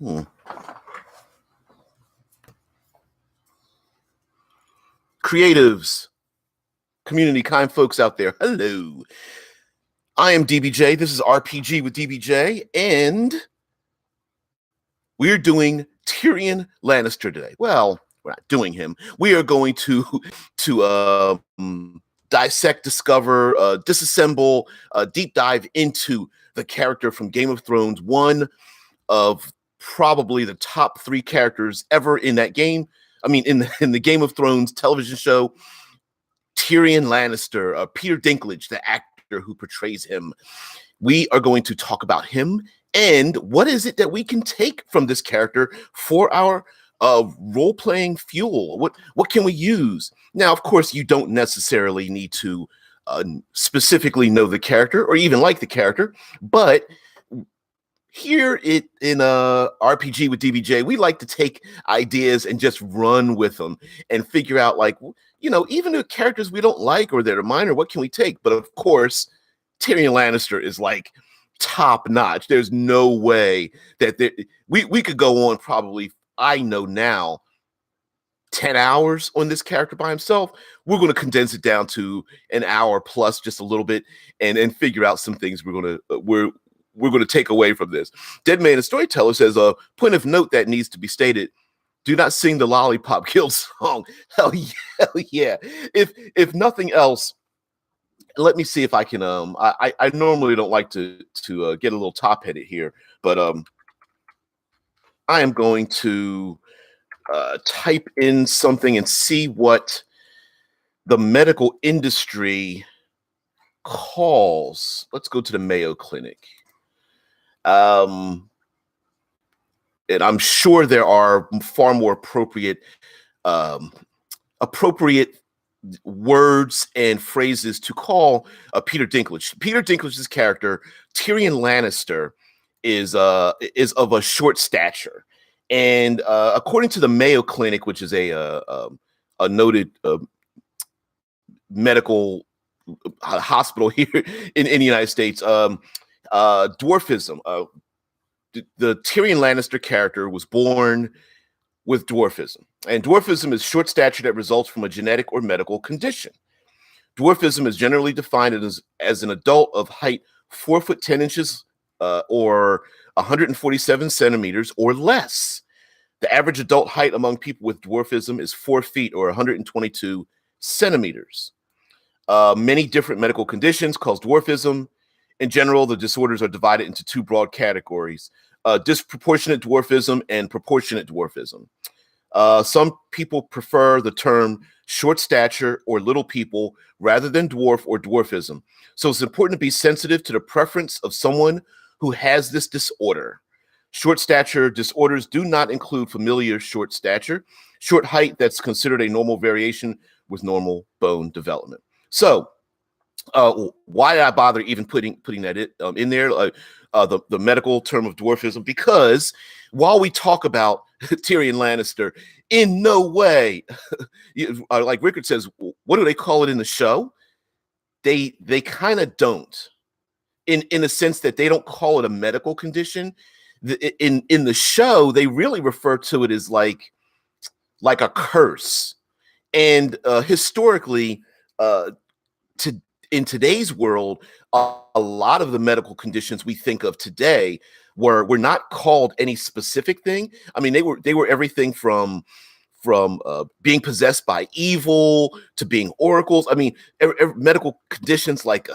Hmm. Creatives, community, kind folks out there. Hello. I am DBJ. This is RPG with DBJ, and we're doing Tyrion Lannister today. Well, we're not doing him. We are going to dissect, discover, disassemble, deep dive into the character from Game of Thrones, one of probably the top 3 characters ever in that game. I mean, in the Game of Thrones television show, Tyrion Lannister, Peter Dinklage, the actor who portrays him. We are going to talk about him and what is it that we can take from this character for our role-playing fuel. What can we use? Now, of course, you don't necessarily need to specifically know the character or even like the character, but here in RPG with DBJ, we like to take ideas and just run with them and figure out, like, even the characters we don't like or that are minor, what can we take? But of course, Tyrion Lannister is like top notch. There's no way that we could go on probably, I know now, 10 hours on this character by himself. We're going to condense it down to an hour plus just a little bit and figure out some things we're going to take away from this. Dead Man, the storyteller, says a point of note that needs to be stated: do not sing the Lollipop Guild song. Hell yeah, hell yeah. If nothing else, let me see if I can. I normally don't like to get a little top headed here, but I am going to type in something and see what the medical industry calls. Let's go to the Mayo Clinic. And I'm sure there are far more appropriate words and phrases to call Peter Dinklage. Peter Dinklage's character, Tyrion Lannister, is of a short stature, and according to the Mayo Clinic, which is a noted medical hospital here in the United States, dwarfism. The Tyrion Lannister character was born with dwarfism, and dwarfism is short stature that results from a genetic or medical condition. Dwarfism is generally defined as an adult of height 4 foot 10 inches or 147 centimeters or less. The average adult height among people with dwarfism is 4 feet or 122 centimeters. Many different medical conditions cause dwarfism. In general, the disorders are divided into 2 broad categories: disproportionate dwarfism and proportionate dwarfism. Some people prefer the term short stature or little people rather than dwarf or dwarfism. So it's important to be sensitive to the preference of someone who has this disorder. Short stature disorders do not include familiar short stature, short height that's considered a normal variation with normal bone development. So why did I bother even putting that in there, the medical term of dwarfism? Because while we talk about Tyrion Lannister, in no way, like Rickard says, what do they call it in the show? They kind of don't, in the sense that they don't call it a medical condition. In the show, they really refer to it as like a curse, and historically, in today's world, a lot of the medical conditions we think of today were not called any specific thing. I mean, they were everything from being possessed by evil to being oracles. I mean, medical conditions like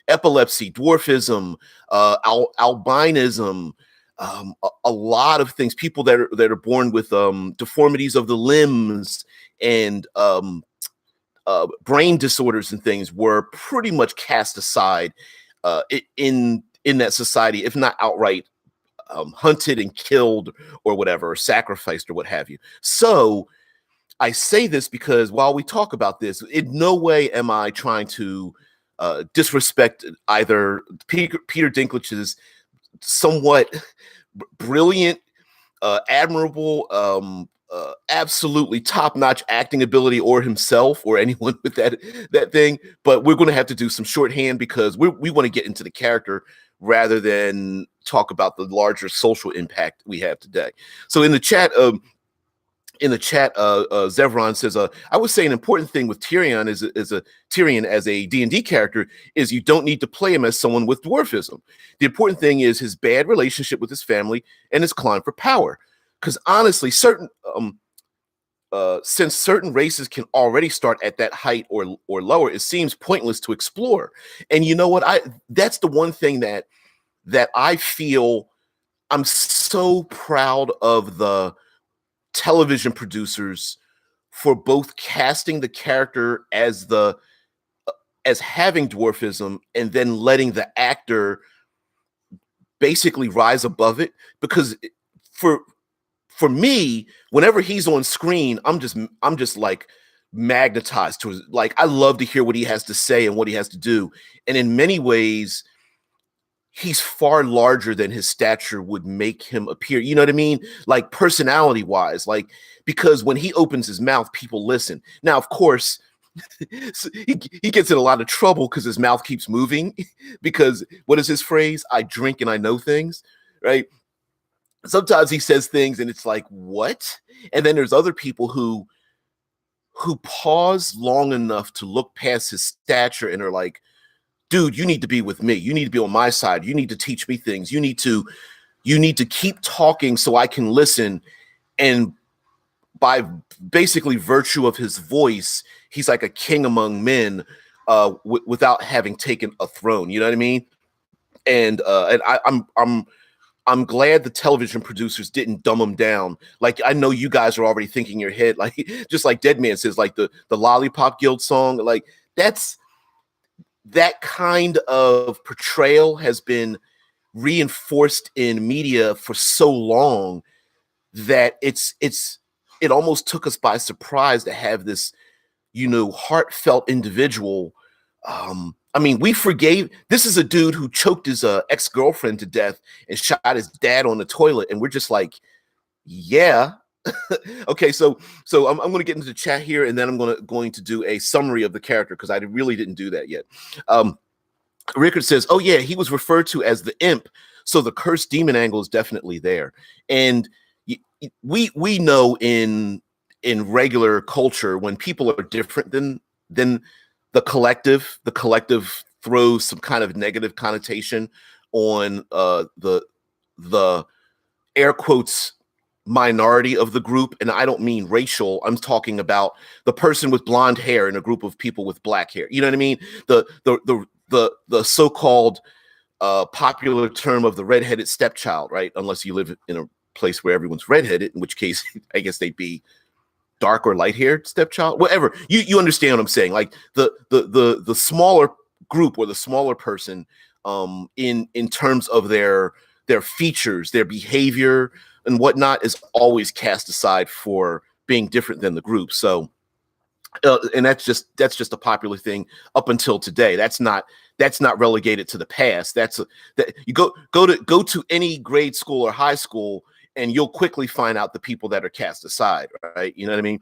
epilepsy, dwarfism, albinism, a lot of things. People that are born with deformities of the limbs and brain disorders and things were pretty much cast aside in that society, if not outright hunted and killed or whatever, or sacrificed or what have you. So I say this because while we talk about this, in no way am I trying to disrespect either Peter Dinklage's somewhat brilliant, admirable absolutely top-notch acting ability, or himself, or anyone with that thing. But we're going to have to do some shorthand because we want to get into the character rather than talk about the larger social impact we have today. So in the chat, Zevron says, I would say an important thing with Tyrion is a Tyrion as a D&D character is you don't need to play him as someone with dwarfism. The important thing is his bad relationship with his family and his climb for power. Because honestly, since certain races can already start at that height or lower, it seems pointless to explore. And you know what? That's the one thing that I feel I'm so proud of the television producers for both casting the character as having dwarfism and then letting the actor basically rise above it. Because for for me, whenever he's on screen, I'm just like magnetized to his, like, I love to hear what he has to say and what he has to do. And in many ways, he's far larger than his stature would make him appear. You know what I mean? Like personality wise, like, because when he opens his mouth, people listen. Now, of course, he gets in a lot of trouble because his mouth keeps moving. Because what is his phrase? I drink and I know things, right? Sometimes he says things and it's like, what? And then there's other people who pause long enough to look past his stature and are like, dude, you need to be with me. You need to be on my side. You need to teach me things. You need to keep talking so I can listen. And by basically virtue of his voice, he's like a king among men, without having taken a throne. You know what I mean? And I'm glad the television producers didn't dumb him down. Like, I know you guys are already thinking in your head, like, just like Deadman says, like the Lollipop Guild song, like that kind of portrayal has been reinforced in media for so long that it almost took us by surprise to have this, heartfelt individual. I mean, we forgave. This is a dude who choked his ex-girlfriend to death and shot his dad on the toilet, and we're just like, yeah. Okay, so I'm going to get into the chat here, and then I'm going to do a summary of the character because I really didn't do that yet. Rickard says, "Oh yeah, he was referred to as the imp, so the cursed demon angle is definitely there." And we know in regular culture, when people are different than the collective throws some kind of negative connotation on the air quotes minority of the group. And I don't mean racial. I'm talking about the person with blonde hair in a group of people with black hair. You know what I mean? The so-called popular term of the redheaded stepchild, right? Unless you live in a place where everyone's redheaded, in which case I guess they'd be dark or light-haired stepchild, whatever. You understand what I'm saying? Like the smaller group or the smaller person, in terms of their features, their behavior and whatnot, is always cast aside for being different than the group. So, and that's just a popular thing up until today. That's not relegated to the past. That you go to any grade school or high school, and you'll quickly find out the people that are cast aside, right? You know what I mean?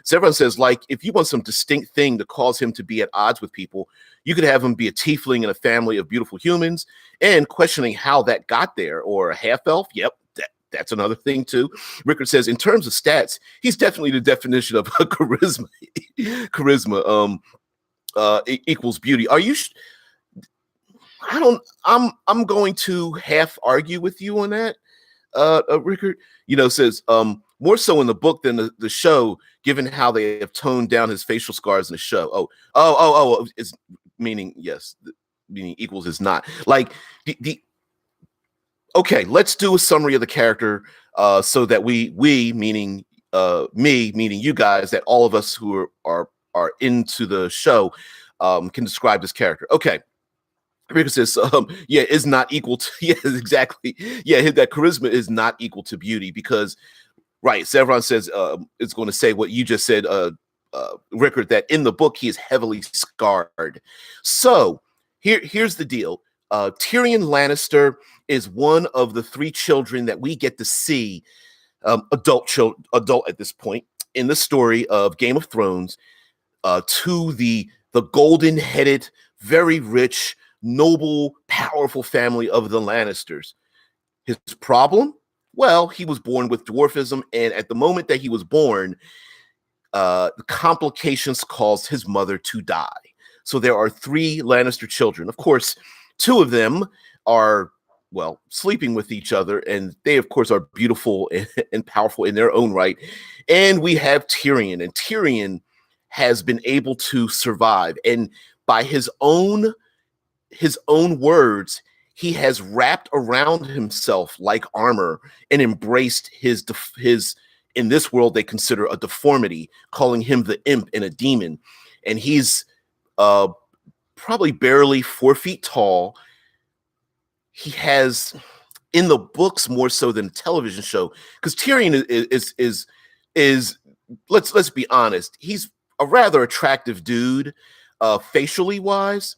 So everyone says, like, if you want some distinct thing to cause him to be at odds with people, you could have him be a tiefling in a family of beautiful humans, and questioning how that got there, or a half elf. Yep, that's another thing too. Rickard says, in terms of stats, he's definitely the definition of charisma. Charisma equals beauty. Are you? I don't. I'm going to half argue with you on that. Rickard, says more so in the book than the show, given how they have toned down his facial scars in the show. Oh, it's meaning yes, meaning equals is not like the. Okay, let's do a summary of the character, so that we meaning me, meaning you guys, that all of us who are into the show can describe this character. Okay. Rick says, yeah, is not equal to, yeah, exactly. Yeah, that charisma is not equal to beauty because, right, Sevron says, it's going to say what you just said, Rickard, that in the book, he is heavily scarred. So here's the deal. Tyrion Lannister is one of the three children that we get to see adult at this point in the story of Game of Thrones, to the golden-headed, very rich, noble, powerful family of the Lannisters. His problem? Well, he was born with dwarfism, and at the moment that he was born, the complications caused his mother to die. So there are 3 Lannister children. Of course, 2 of them are, well, sleeping with each other, and they, of course, are beautiful and powerful in their own right. And we have Tyrion, and Tyrion has been able to survive. And by his own words, he has wrapped around himself like armor and embraced his in this world they consider a deformity, calling him the imp and a demon. And he's probably barely 4 feet tall. He has, in the books more so than the television show, because Tyrion is let's be honest, he's a rather attractive dude, facially wise,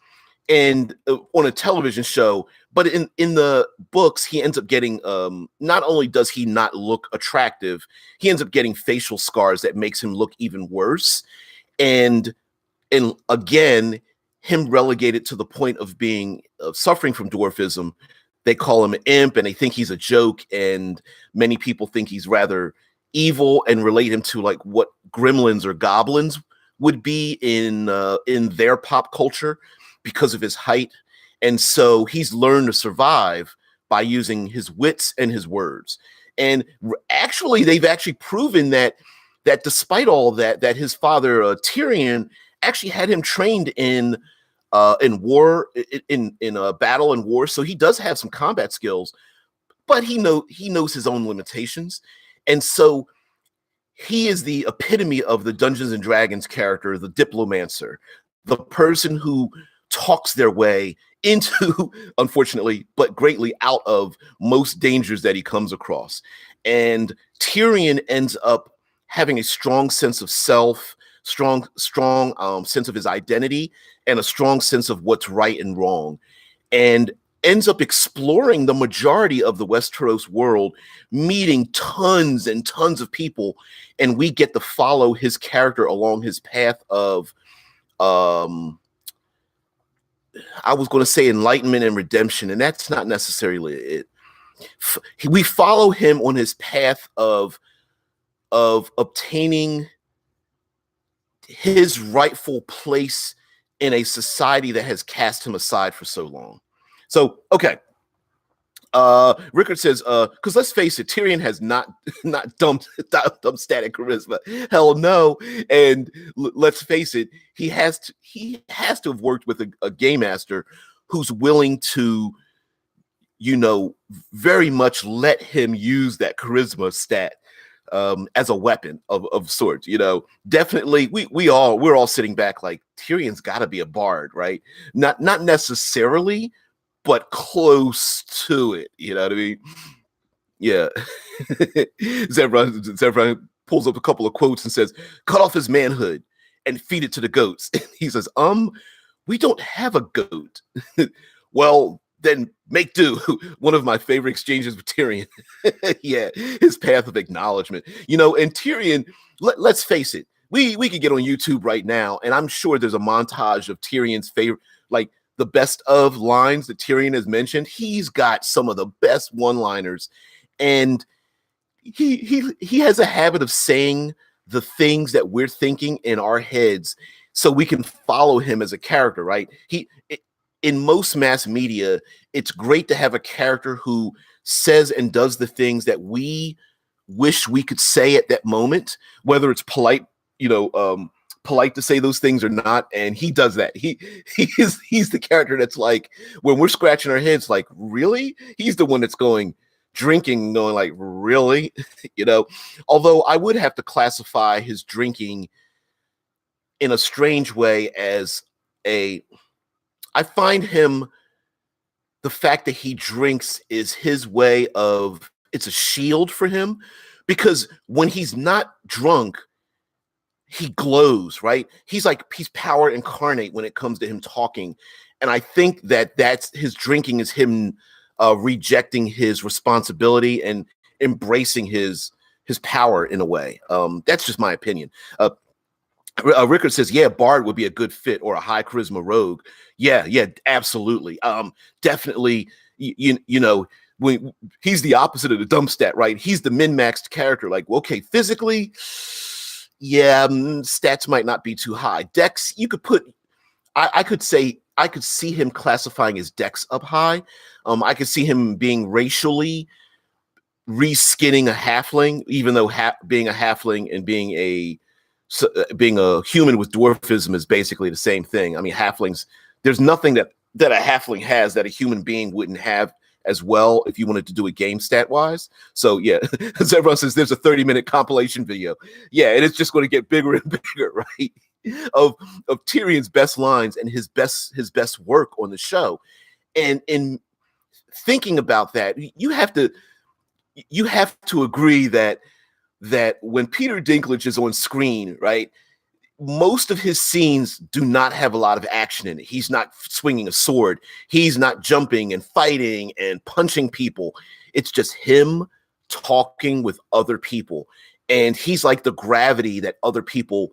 and on a television show. But in the books, he ends up getting, not only does he not look attractive, he ends up getting facial scars that makes him look even worse. And again, him relegated to the point of being suffering from dwarfism. They call him an imp, and they think he's a joke. And many people think he's rather evil and relate him to like what gremlins or goblins would be in their pop culture because of his height. And so he's learned to survive by using his wits and his words. And actually, they've actually proven that despite all that his father Tyrion actually had him trained in war, in battle and war. So he does have some combat skills, but he knows his own limitations. And so he is the epitome of the Dungeons and Dragons character, the diplomancer, the person who talks their way into, unfortunately, but greatly out of most dangers that he comes across. And Tyrion ends up having a strong sense of self, strong sense of his identity, and a strong sense of what's right and wrong, and ends up exploring the majority of the Westeros world, meeting tons and tons of people, and we get to follow his character along his path of I was going to say enlightenment and redemption, and that's not necessarily it. We follow him on his path of obtaining his rightful place in a society that has cast him aside for so long. So, okay. Rickard says, because let's face it, Tyrion has not dumped static charisma. Hell no. And let's face it, he has to have worked with a game master who's willing to, very much let him use that charisma stat as a weapon of sorts. Definitely we're all sitting back like Tyrion's got to be a bard, right? Not necessarily, but close to it. You know what I mean? Yeah. Zevran pulls up a couple of quotes and says, "Cut off his manhood and feed it to the goats." He says, we don't have a goat." Well, then make do. One of my favorite exchanges with Tyrion. Yeah, his path of acknowledgement. And Tyrion, let's face it, we could get on YouTube right now, and I'm sure there's a montage of Tyrion's favorite, like the best of lines that Tyrion has mentioned. He's got some of the best one-liners, and he has a habit of saying the things that we're thinking in our heads so we can follow him as a character, right? In most mass media, it's great to have a character who says and does the things that we wish we could say at that moment, whether it's polite, polite to say those things or not. And he does that. He's the character that's like, when we're scratching our heads, like, really? He's the one that's drinking, going like, really? Although I would have to classify his drinking in a strange way as I find him, the fact that he drinks is his way of, it's a shield for him, because when he's not drunk, he glows, right? He's power incarnate when it comes to him talking. And I think that's his drinking is him rejecting his responsibility and embracing his his power in a way. That's just my opinion. Rickard says, yeah, Bard would be a good fit, or a high charisma rogue. Yeah, absolutely. Definitely, you know, when he's the opposite of the dump stat, right? He's the min-maxed character. Like, okay, physically, yeah, stats might not be too high. Dex, you could put, I could say, I could see him classifying his Dex up high. I could see him being racially reskinning a halfling, even though being a halfling and being a human with dwarfism is basically the same thing. I mean, halflings, there's nothing that a halfling has that a human being wouldn't have as well if you wanted to do it game stat wise. So yeah, as everyone says, there's a 30-minute compilation video. Yeah, and it's just going to get bigger and bigger, right? Of Tyrion's best lines and his best work on the show. And in thinking about that, you have to agree that when Peter Dinklage is on screen, right, most of his scenes do not have a lot of action in it. He's not swinging a sword. He's not jumping and fighting and punching people. It's just him talking with other people. And he's like the gravity that other people,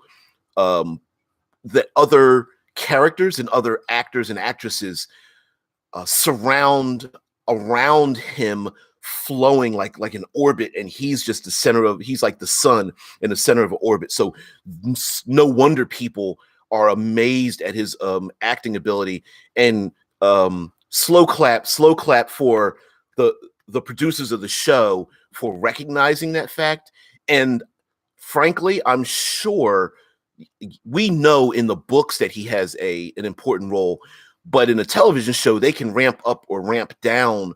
that other characters and other actors and actresses surround around him, flowing like an orbit, and he's just the center of, he's like the sun in the center of an orbit. So no wonder people are amazed at his acting ability. And slow clap for the producers of the show for recognizing that fact. And frankly, I'm sure we know in the books that he has an important role, but in a television show they can ramp up or ramp down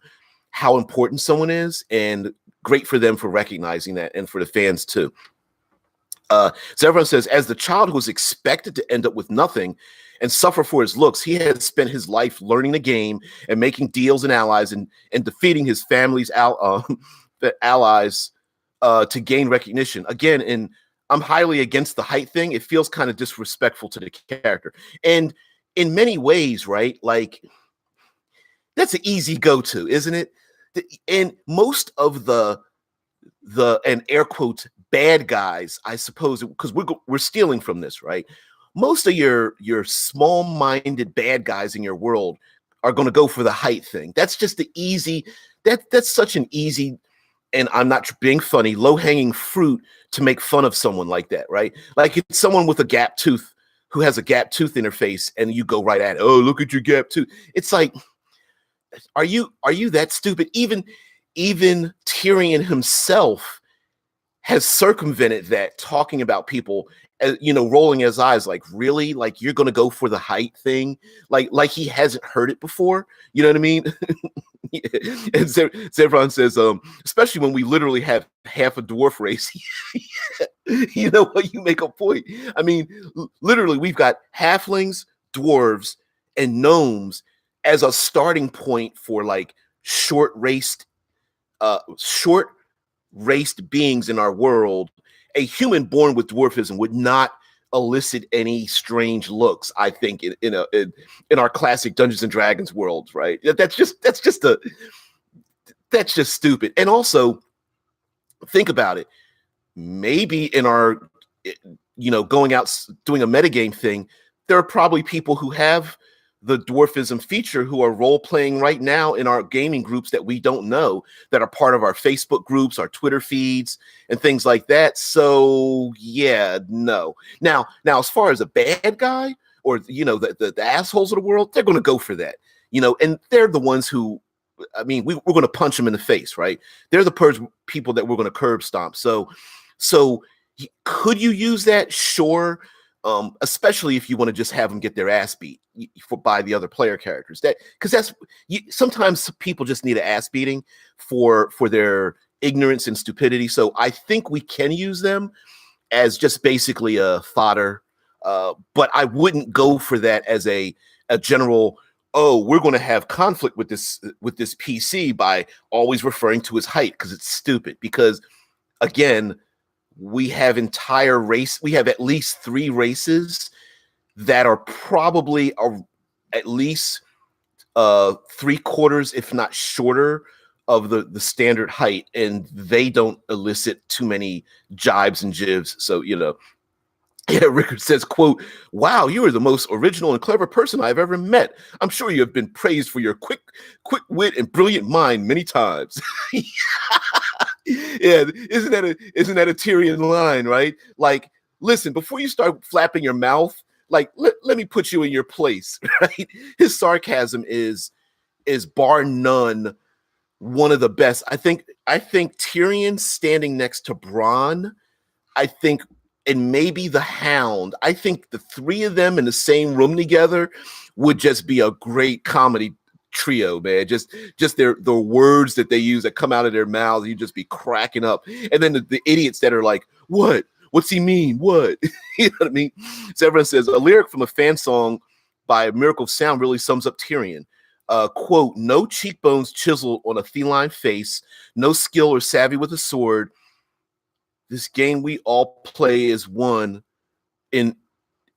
how important someone is, and great for them for recognizing that, and for the fans too. So everyone says, as the child who was expected to end up with nothing and suffer for his looks, he had spent his life learning the game and making deals and allies, and defeating his family's allies to gain recognition. Again, and I'm highly against the height thing. It feels kind of disrespectful to the character. And in many ways, right, like, that's an easy go-to, isn't it? And most of the and air quotes bad guys, I suppose, because we're stealing from this, right? Most of your small-minded bad guys in your world are going to go for the height thing. That's just the easy. That's such an easy, and I'm not being funny, low-hanging fruit to make fun of someone like that, right? Like, it's someone with a gap tooth who has a gap tooth in their face, and you go right at it. Oh, look at your gap tooth. It's like, are you that stupid? Even Tyrion himself has circumvented that, talking about people, rolling his eyes, like, really, like, you're gonna go for the height thing, like he hasn't heard it before. You know what I mean? And Zevron says, especially when we literally have half a dwarf race. You know what? You make a point. I mean, literally, we've got halflings, dwarves, and gnomes as a starting point for like short raced beings in our world. A human born with dwarfism would not elicit any strange looks, I think, in our classic Dungeons and Dragons worlds, right? That's just stupid. And also, think about it. Maybe in our, going out doing a metagame thing, there are probably people who have the dwarfism feature who are role playing right now in our gaming groups that we don't know, that are part of our Facebook groups, our Twitter feeds, and things like that. So yeah, no. Now, as far as a bad guy, or the assholes of the world, they're going to go for that, and they're the ones who, I mean, we're going to punch them in the face, right? They're the people that we're going to curb stomp. So could you use that? Sure. Especially if you want to just have them get their ass beat by the other player characters. Because sometimes people just need an ass beating for their ignorance and stupidity. So I think we can use them as just basically a fodder. But I wouldn't go for that as a general, oh, we're going to have conflict with this PC by always referring to his height, because it's stupid. Because again, we have at least 3 races that are probably at least 3/4, if not shorter, of the standard height, and they don't elicit too many jibes and jibs. So, yeah, Rickard says, quote, "Wow, you are the most original and clever person I've ever met. I'm sure you have been praised for your quick wit and brilliant mind many times." Yeah, isn't that a Tyrion line, right? Like, listen, before you start flapping your mouth, like, let me put you in your place, right? His sarcasm is bar none one of the best. I think Tyrion standing next to Bronn, I think, and maybe the Hound, I think the three of them in the same room together would just be a great comedy trio, man. Just the words that they use that come out of their mouths, you just be cracking up. And then the idiots that are like, what? What's he mean? What? You know what I mean? So everyone says a lyric from a fan song by Miracle of Sound really sums up Tyrion. Quote, "No cheekbones chiseled on a feline face, no skill or savvy with a sword. This game we all play is won in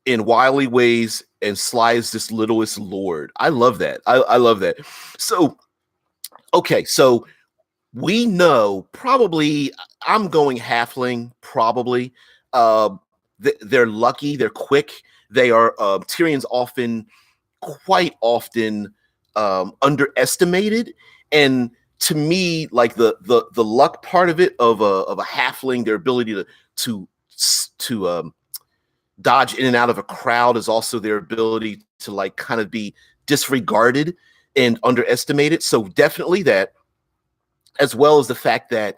wily ways and sly as this littlest lord." I love that. I love that. So, okay, so we know probably, I'm going halfling, probably. They're lucky, they're quick. They are Tyrion's quite often underestimated, and to me, like the luck part of it of a halfling, their ability to dodge in and out of a crowd is also their ability to like kind of be disregarded and underestimated. So definitely that, as well as the fact that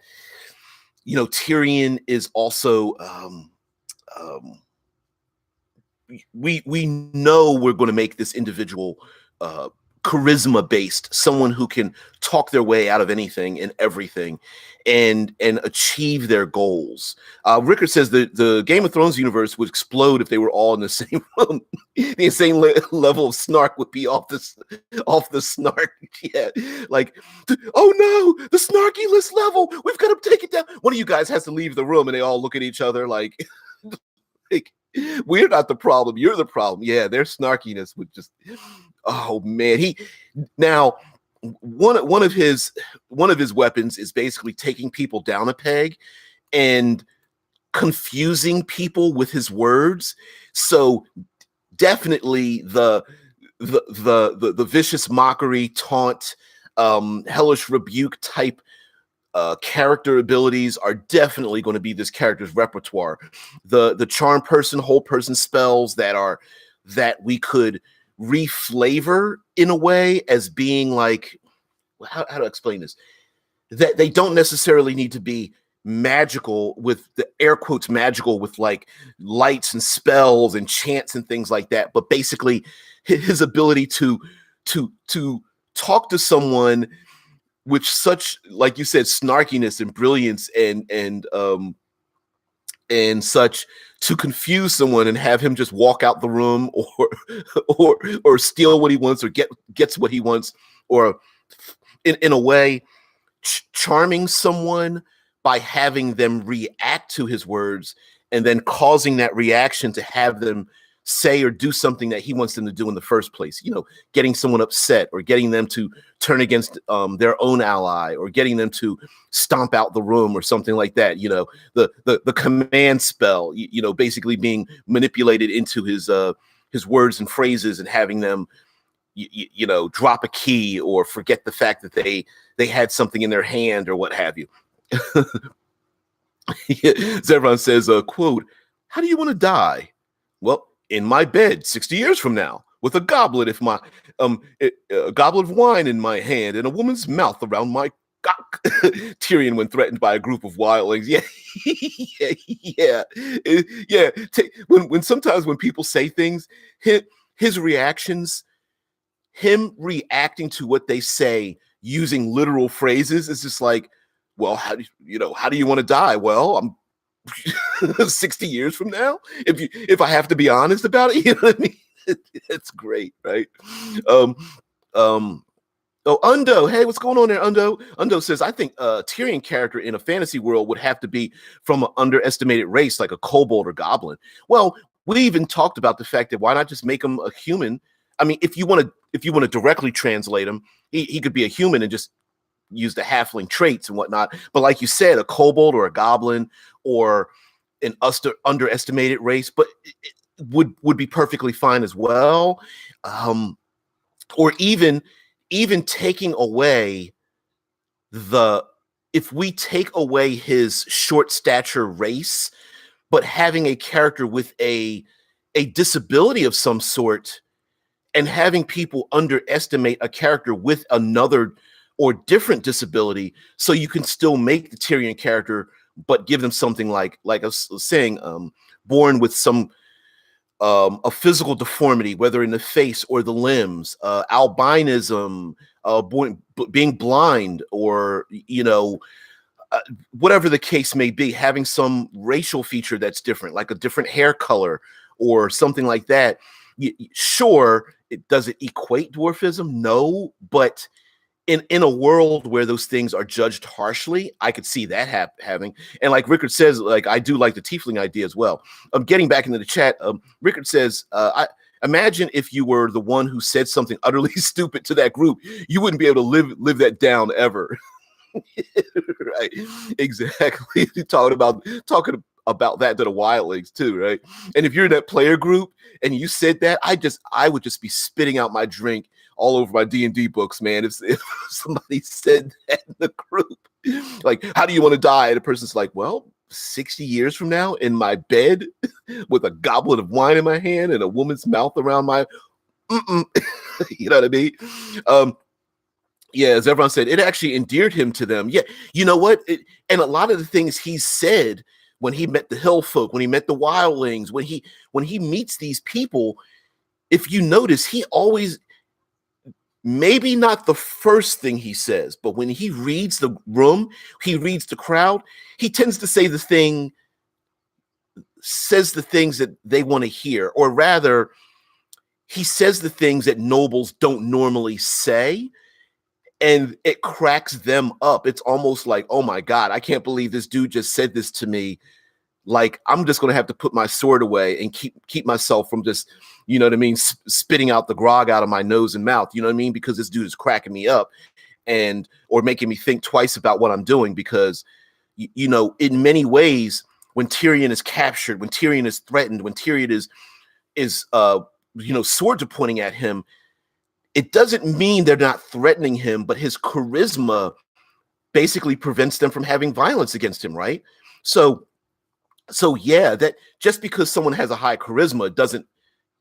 Tyrion is also we know we're going to make this individual charisma based, someone who can talk their way out of anything and everything and achieve their goals. Rickard says the Game of Thrones universe would explode if they were all in the same room. The same level of snark would be off the snark. Yeah, like, oh no, the snarky list level, we've got to take it down. One of you guys has to leave the room, and they all look at each other like, like, we're not the problem, you're the problem. Yeah, their snarkiness would just, oh man. One of his weapons is basically taking people down a peg and confusing people with his words. So definitely the vicious mockery, taunt, hellish rebuke type character abilities are definitely going to be this character's repertoire. The charm person, whole person spells that we could reflavor in a way as being like, how to explain this, that they don't necessarily need to be magical, with the air quotes magical, with like lights and spells and chants and things like that, but basically his ability to talk to someone with such, like you said, snarkiness and brilliance and such, to confuse someone and have him just walk out the room, or steal what he wants, or gets what he wants, or in a way charming someone by having them react to his words, and then causing that reaction to have them say or do something that he wants them to do in the first place. Getting someone upset, or getting them to turn against their own ally, or getting them to stomp out the room or something like that. The command spell, basically being manipulated into his words and phrases, and having them drop a key or forget the fact that they had something in their hand or what have you. Zevron says, quote, "How do you want to die?" "Well, in my bed 60 years from now, with a goblet a goblet of wine in my hand and a woman's mouth around my cock." Tyrion, when threatened by a group of wildlings. Yeah, yeah. When sometimes when people say things, his reactions, him reacting to what they say using literal phrases, is just like, well, how do you want to die? Well, I'm 60 years from now, if I have to be honest about it. You know what I mean? It's great, right? Oh, Undo, hey, what's going on there, Undo? Undo says, "I think a Tyrion character in a fantasy world would have to be from an underestimated race, like a kobold or goblin." Well, we even talked about the fact that why not just make him a human? I mean, if you want to directly translate him, he could be a human and just use the halfling traits and whatnot. But like you said, a kobold or a goblin or an underestimated race, but it would be perfectly fine as well. Or even taking away if we take away his short stature race, but having a character with a disability of some sort, and having people underestimate a character with another or different disability, so you can still make the Tyrion character, but give them something like I was saying, born with some a physical deformity, whether in the face or the limbs, albinism, being blind, or whatever the case may be, having some racial feature that's different, like a different hair color or something like that. Sure, does it equate dwarfism? No, but in a world where those things are judged harshly, I could see that having. And like Rickard says, like, I do like the tiefling idea as well. Getting back into the chat, Rickard says, I imagine if you were the one who said something utterly stupid to that group, you wouldn't be able to live that down ever. Right, exactly. Talking about that to the wildlings too, right? And if you're in that player group and you said that, I would just be spitting out my drink all over my D&D books, man. If somebody said that in the group, like, how do you want to die? And the person's like, well, 60 years from now in my bed with a goblet of wine in my hand and a woman's mouth around my you know what I mean? Yeah, as everyone said, it actually endeared him to them. Yeah, you know what? And a lot of the things he said when he met the hill folk, when he met the wildlings, when he meets these people, if you notice, he always, maybe not the first thing he says, but when he reads the room, he reads the crowd, he tends to says the things that they want to hear, or rather, he says the things that nobles don't normally say. And it cracks them up. It's almost like, oh my God, I can't believe this dude just said this to me. Like, I'm just going to have to put my sword away and keep myself from just, you know what I mean, spitting out the grog out of my nose and mouth, you know what I mean? Because this dude is cracking me up or making me think twice about what I'm doing. Because, in many ways, when Tyrion is captured, when Tyrion is threatened, when Tyrion is swords are pointing at him, it doesn't mean they're not threatening him, but his charisma basically prevents them from having violence against him, right? So yeah, that just because someone has a high charisma doesn't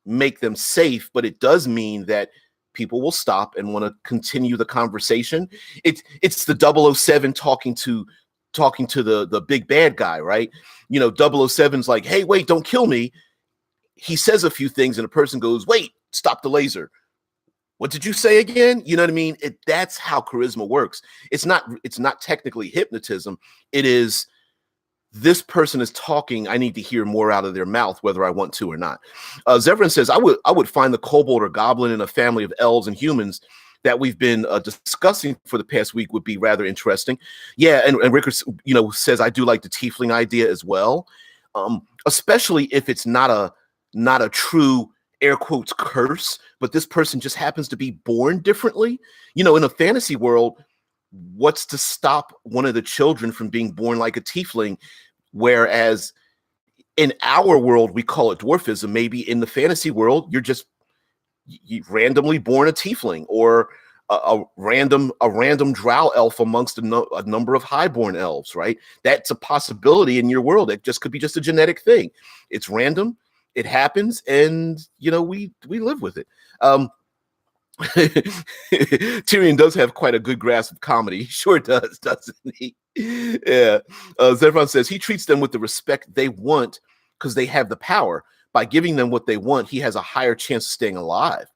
make them safe, but it does mean that people will stop and want to continue the conversation. It's the 007 talking to the big bad guy, right? 007's like, hey, wait, don't kill me. He says a few things and a person goes, wait, stop the laser. What did you say again? You know what I mean? That's how charisma works. It's not technically hypnotism. It is, this person is talking, I need to hear more out of their mouth, whether I want to or not. Zevran says, I would find the kobold or goblin in a family of elves and humans that we've been discussing for the past week would be rather interesting. Yeah, and Rickard, says, I do like the tiefling idea as well, especially if it's not a true, air quotes, curse, but this person just happens to be born differently. In a fantasy world, what's to stop one of the children from being born like a tiefling? Whereas in our world, we call it dwarfism. Maybe in the fantasy world, you randomly born a tiefling, or a random drow elf amongst a number of highborn elves, right? That's a possibility in your world. It just could be just a genetic thing. It's random. It happens, and we live with it. Tyrion does have quite a good grasp of comedy. He sure does, doesn't he? Yeah. Zevran says he treats them with the respect they want because they have the power. By giving them what they want, he has a higher chance of staying alive.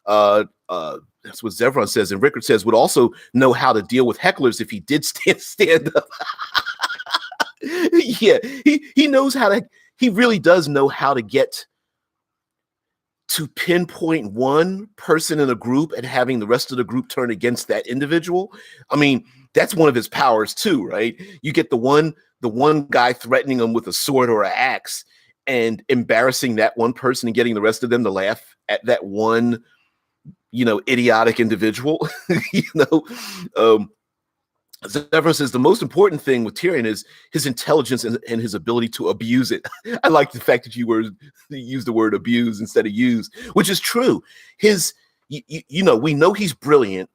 That's what Zevran says. And Rickard says would also know how to deal with hecklers if he did stand up. Yeah, he knows how to. He really does know how to get to pinpoint one person in a group and having the rest of the group turn against that individual. I mean, that's one of his powers too, right? You get the one guy threatening him with a sword or an axe and embarrassing that one person and getting the rest of them to laugh at that one, idiotic individual. Zevran says the most important thing with Tyrion is his intelligence and his ability to abuse it. I like the fact that you used the word abuse instead of use, which is true. His, we know he's brilliant.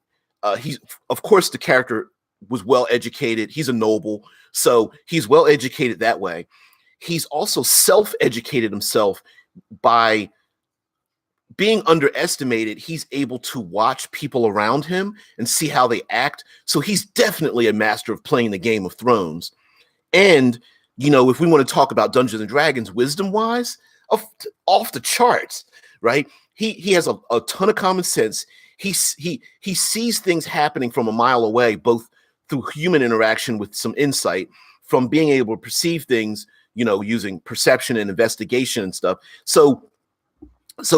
He's, of course, the character was well educated. He's a noble, so he's well educated that way. He's also self-educated himself by being underestimated. He's able to watch people around him and see how they act. So he's definitely a master of playing the Game of Thrones. And, if we want to talk about Dungeons and Dragons wisdom-wise, off the charts, right? He has a ton of common sense. He sees things happening from a mile away, both through human interaction with some insight, from being able to perceive things, using perception and investigation and stuff. So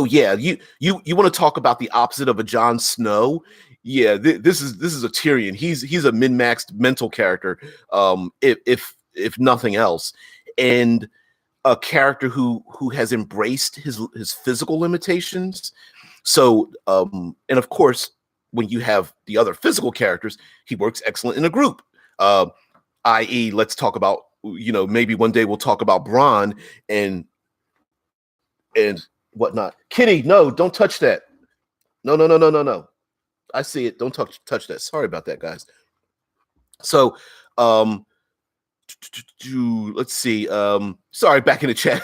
yeah, you want to talk about the opposite of a Jon Snow? Yeah, this is a Tyrion. He's a min-maxed mental character, if nothing else, and a character who has embraced his physical limitations. So, and of course, when you have the other physical characters, he works excellent in a group. I.e., let's talk about, maybe one day we'll talk about Bronn and whatnot. Kitty, no, don't touch that. No. I see it. Don't touch that. Sorry about that, guys. So, let's see. Sorry, back in the chat.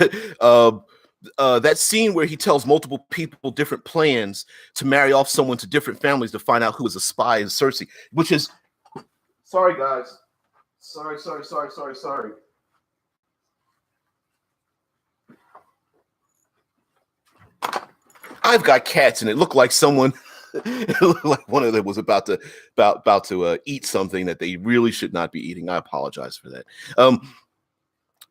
That scene where he tells multiple people different plans to marry off someone to different families to find out who is a spy is Cersei, which is, sorry, guys. Sorry. I've got cats, and it looked like someone, it looked like one of them was about to eat something that they really should not be eating. I apologize for that.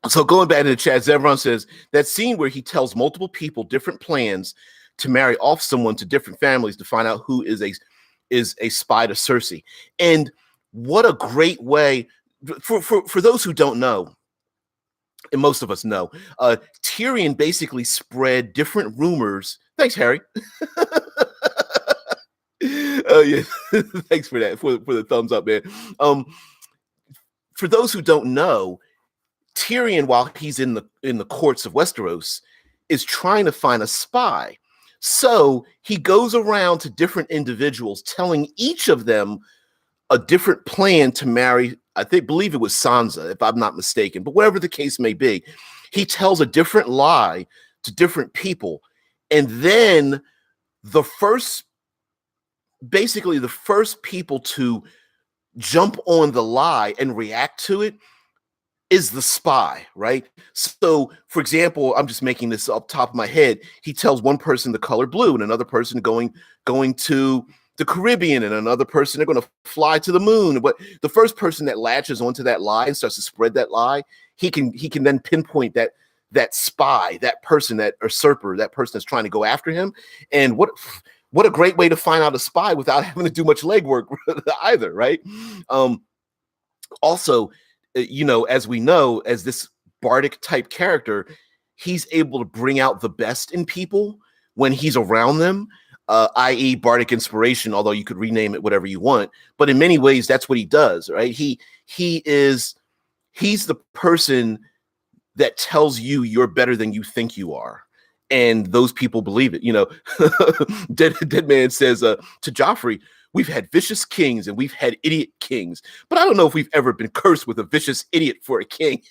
So going back to the chat, Zevron says that scene where he tells multiple people different plans to marry off someone to different families to find out who is a spy to Cersei. And what a great way for those who don't know, and most of us know, Tyrion basically spread different rumors. Thanks, Harry. Yeah, thanks for that, for the thumbs up, man. For those who don't know, Tyrion, while he's in the courts of Westeros, is trying to find a spy. So he goes around to different individuals, telling each of them a different plan to marry. Believe it was Sansa, if I'm not mistaken, but whatever the case may be, he tells a different lie to different people. And then the first people to jump on the lie and react to it is the spy, right? So, for example, I'm just making this up top of my head. He tells one person the color blue and another person going to the Caribbean, and another person they're going to fly to the moon. But the first person that latches onto that lie and starts to spread that lie, he can then pinpoint that spy, that person, that usurper, that person that's trying to go after him. And what a great way to find out a spy without having to do much legwork either, right? Also, as we know, as this bardic type character, he's able to bring out the best in people when he's around them. I.e. bardic inspiration, although you could rename it whatever you want. But in many ways, that's what he does, right? He's the person that tells you you're better than you think you are. And those people believe it. Dead Man says to Joffrey, we've had vicious kings and we've had idiot kings, but I don't know if we've ever been cursed with a vicious idiot for a king.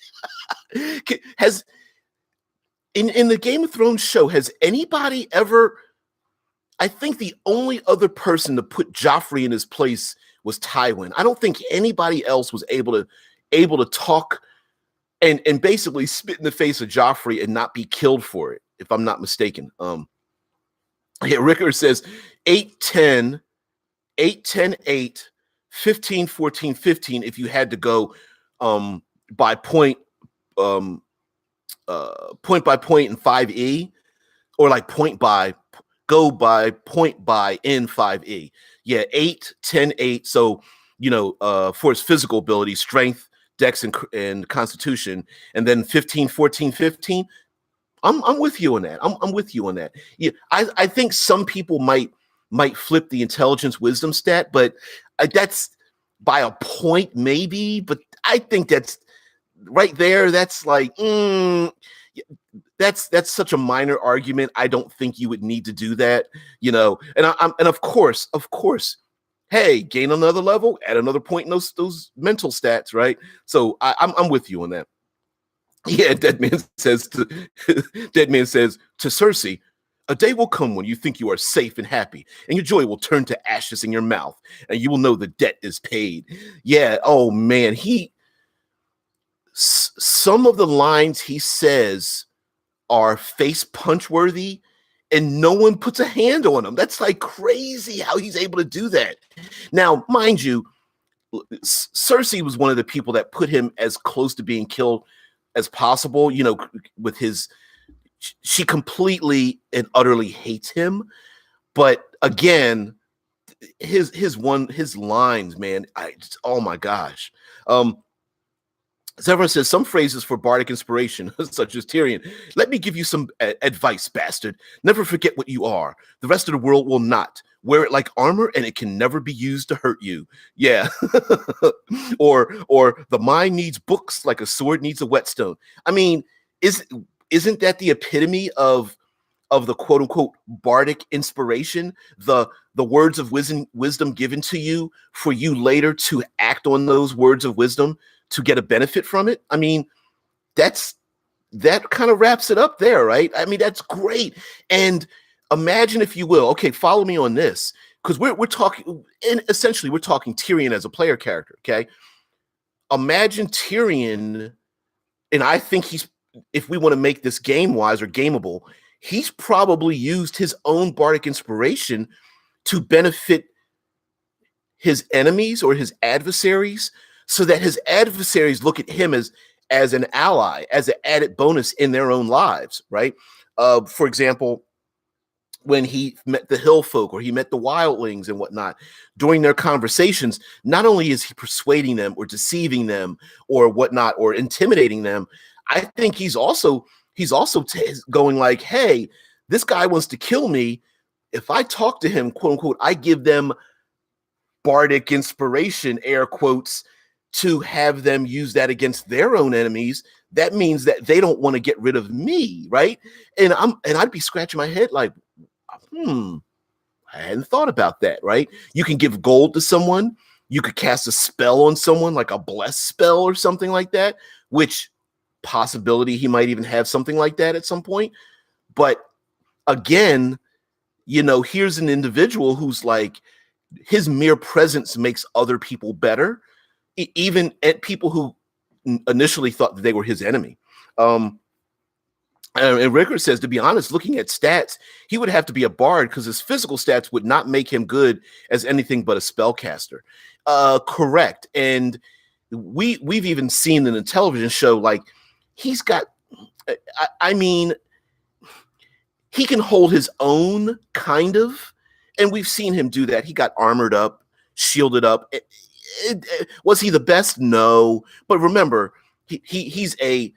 In the Game of Thrones show, has anybody ever... I think the only other person to put Joffrey in his place was Tywin. I don't think anybody else was able to talk and basically spit in the face of Joffrey and not be killed for it, if I'm not mistaken. Ricker says 8-10, 8-10-8, 15-14-15 if you had to go by point by point in 5e, or like go by point by in 5e. Yeah, 8-10-8. So, for his physical ability, strength, dex, and constitution, and then 15-14-15. I'm with you on that. I'm with you on that. Yeah, I think some people might flip the intelligence wisdom stat, but by a point, maybe, but I think that's right there. That's like, that's such a minor argument. I don't think you would need to do that, and of course, hey, gain another level, add another point in those mental stats, right? So I'm with you on that. Yeah, Dead Man says to Cersei, a day will come when you think you are safe and happy, and your joy will turn to ashes in your mouth, and you will know the debt is paid. Yeah, oh man, some of the lines he says are face punch worthy, and no one puts a hand on him. That's like crazy how he's able to do that. Now, mind you, Cersei was one of the people that put him as close to being killed as possible, with she completely and utterly hates him. But again, his lines, man, oh my gosh. Severin says some phrases for bardic inspiration, such as Tyrion. Let me give you some advice, bastard. Never forget what you are. The rest of the world will not. Wear it like armor, and it can never be used to hurt you. Yeah. or the mind needs books like a sword needs a whetstone. I mean, isn't that the epitome of the quote unquote bardic inspiration? The words of wisdom given to you for you later to act on those words of wisdom to get a benefit from it. I mean, that kind of wraps it up there, right? I mean, that's great. And imagine, if you will, okay, follow me on this, because we're talking, and essentially we're talking Tyrion as a player character, okay? Imagine Tyrion, and I think if we want to make this game-wise or gameable, he's probably used his own bardic inspiration to benefit his enemies or his adversaries, so that his adversaries look at him as an ally, as an added bonus in their own lives, right? For example, when he met the hill folk or he met the wildlings and whatnot, during their conversations, not only is he persuading them or deceiving them or whatnot or intimidating them, I think he's also going like, hey, this guy wants to kill me. If I talk to him, quote unquote, I give them bardic inspiration, air quotes, to have them use that against their own enemies. That means that they don't want to get rid of me, right? And I'd be scratching my head like, I hadn't thought about that, right? You can give gold to someone. You could cast a spell on someone, like a bless spell or something like that, which possibility he might even have something like that at some point. But again, here's an individual who's like, his mere presence makes other people better, even at people who initially thought that they were his enemy. And Rickard says, to be honest, looking at stats, he would have to be a bard because his physical stats would not make him good as anything but a spellcaster. Correct. And we've even seen in a television show, like, he's got, I mean, he can hold his own, kind of, and we've seen him do that. He got armored up, shielded up. Was he the best? No. But remember, he's a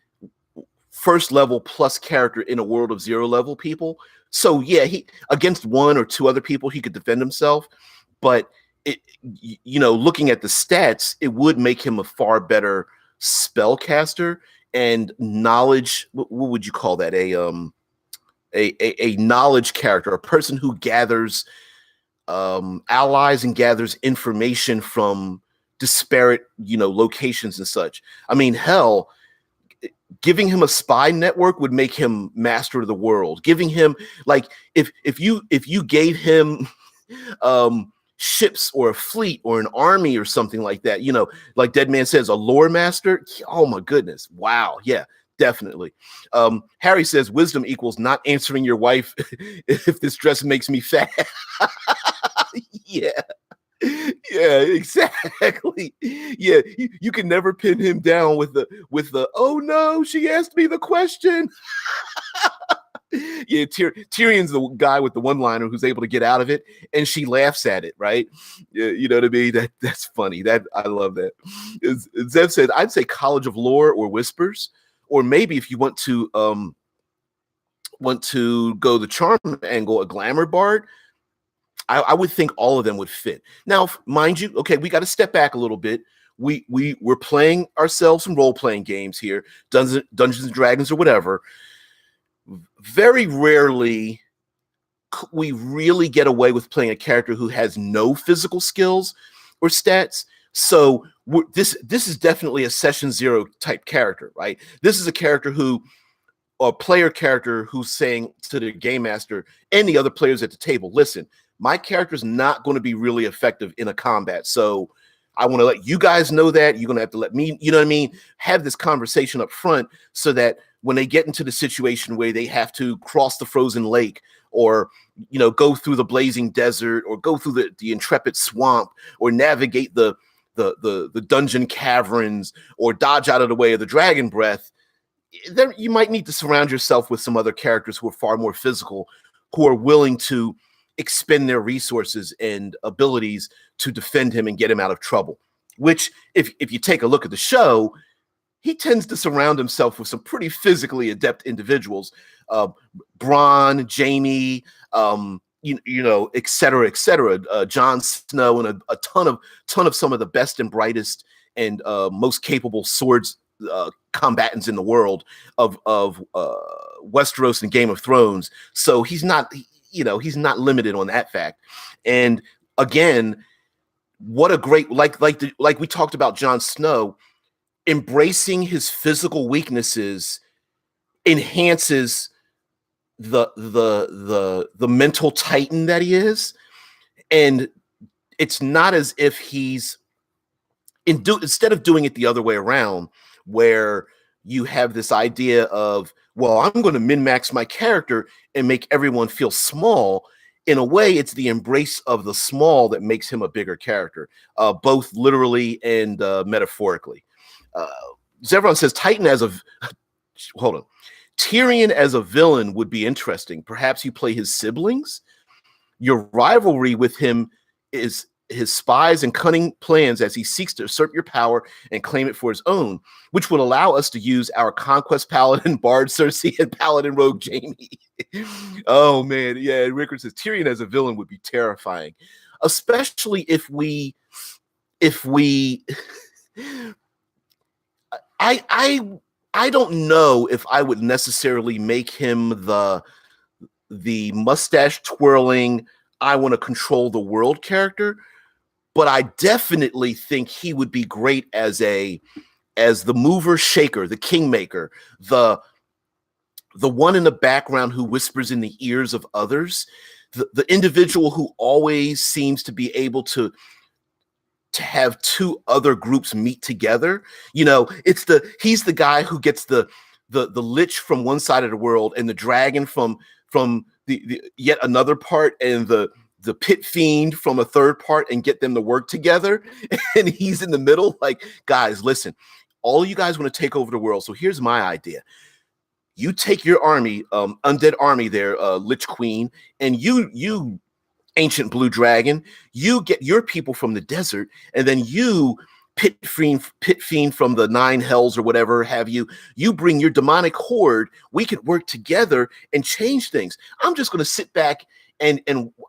first level plus character in a world of zero level people. So yeah, he against one or two other people, he could defend himself. But looking at the stats, it would make him a far better spellcaster and knowledge. What would you call that? A knowledge character, a person who gathers allies and gathers information from disparate, locations and such. I mean, hell, giving him a spy network would make him master of the world. Giving him, like, if you gave him ships or a fleet or an army or something like that, like Dead Man says, a lore master. Oh my goodness. Wow. Yeah, definitely. Harry says wisdom equals not answering your wife if this dress makes me fat. Yeah. Yeah, exactly. Yeah, you can never pin him down with the oh no, she asked me the question. Yeah, Tyrion's the guy with the one-liner who's able to get out of it, and she laughs at it, right? Yeah, you know what I mean? That's funny. That I love that. Zev said, I'd say College of Lore or Whispers, or maybe if you want to go the charm angle, a glamour bard. I would think all of them would fit. Now, mind you, okay, we got to step back a little bit. We're playing ourselves some role playing games here, Dungeons and Dragons or whatever. Very rarely we really get away with playing a character who has no physical skills or stats. So this is definitely a session zero type character, right? This is a character who, or player character who's saying to the game master and the other players at the table, listen, my character is not going to be really effective in a combat. So I want to let you guys know that. You're going to have to let me, you know what I mean, have this conversation up front so that when they get into the situation where they have to cross the frozen lake or, you know, go through the blazing desert or go through the intrepid swamp or navigate the dungeon caverns or dodge out of the way of the dragon breath, there you might need to surround yourself with some other characters who are far more physical, who are willing to expend their resources and abilities to defend him and get him out of trouble. Which, if you take a look at the show, he tends to surround himself with some pretty physically adept individuals. Bronn, Jaime, you know, et cetera, et cetera. Jon Snow and a ton of some of the best and brightest and most capable swords combatants in the world of Westeros and Game of Thrones. So he's not, you know, he's not limited on that fact. And again, what a great, like we talked about Jon Snow, embracing his physical weaknesses enhances the mental titan that he is. And it's not as if he's instead of doing it the other way around, where you have this idea of, well, I'm going to min-max my character and make everyone feel small. In a way, it's the embrace of the small that makes him a bigger character, both literally and metaphorically. Zevron says Titan as a hold on. Tyrion as a villain would be interesting. Perhaps you play his siblings. Your rivalry with him is his spies and cunning plans as he seeks to usurp your power and claim it for his own, which would allow us to use our conquest paladin, bard Cersei, and paladin rogue Jaime. Oh man, yeah. Rickard says Tyrion as a villain would be terrifying, especially if we. I don't know if I would necessarily make him the mustache twirling, I want to control the world character, but I definitely think he would be great as the mover shaker, the kingmaker, the one in the background who whispers in the ears of others, the individual who always seems to be able to have two other groups meet together. You know, he's the guy who gets the lich from one side of the world and the dragon from the yet another part, and the pit fiend from a third part, and get them to work together. And he's in the middle, like, guys, listen, all of you guys want to take over the world. So here's my idea. You take your army, undead army there, Lich Queen, and you ancient blue dragon, you get your people from the desert, and then you pit fiend from the nine hells or whatever have you bring your demonic horde. We could work together and change things. I'm just going to sit back and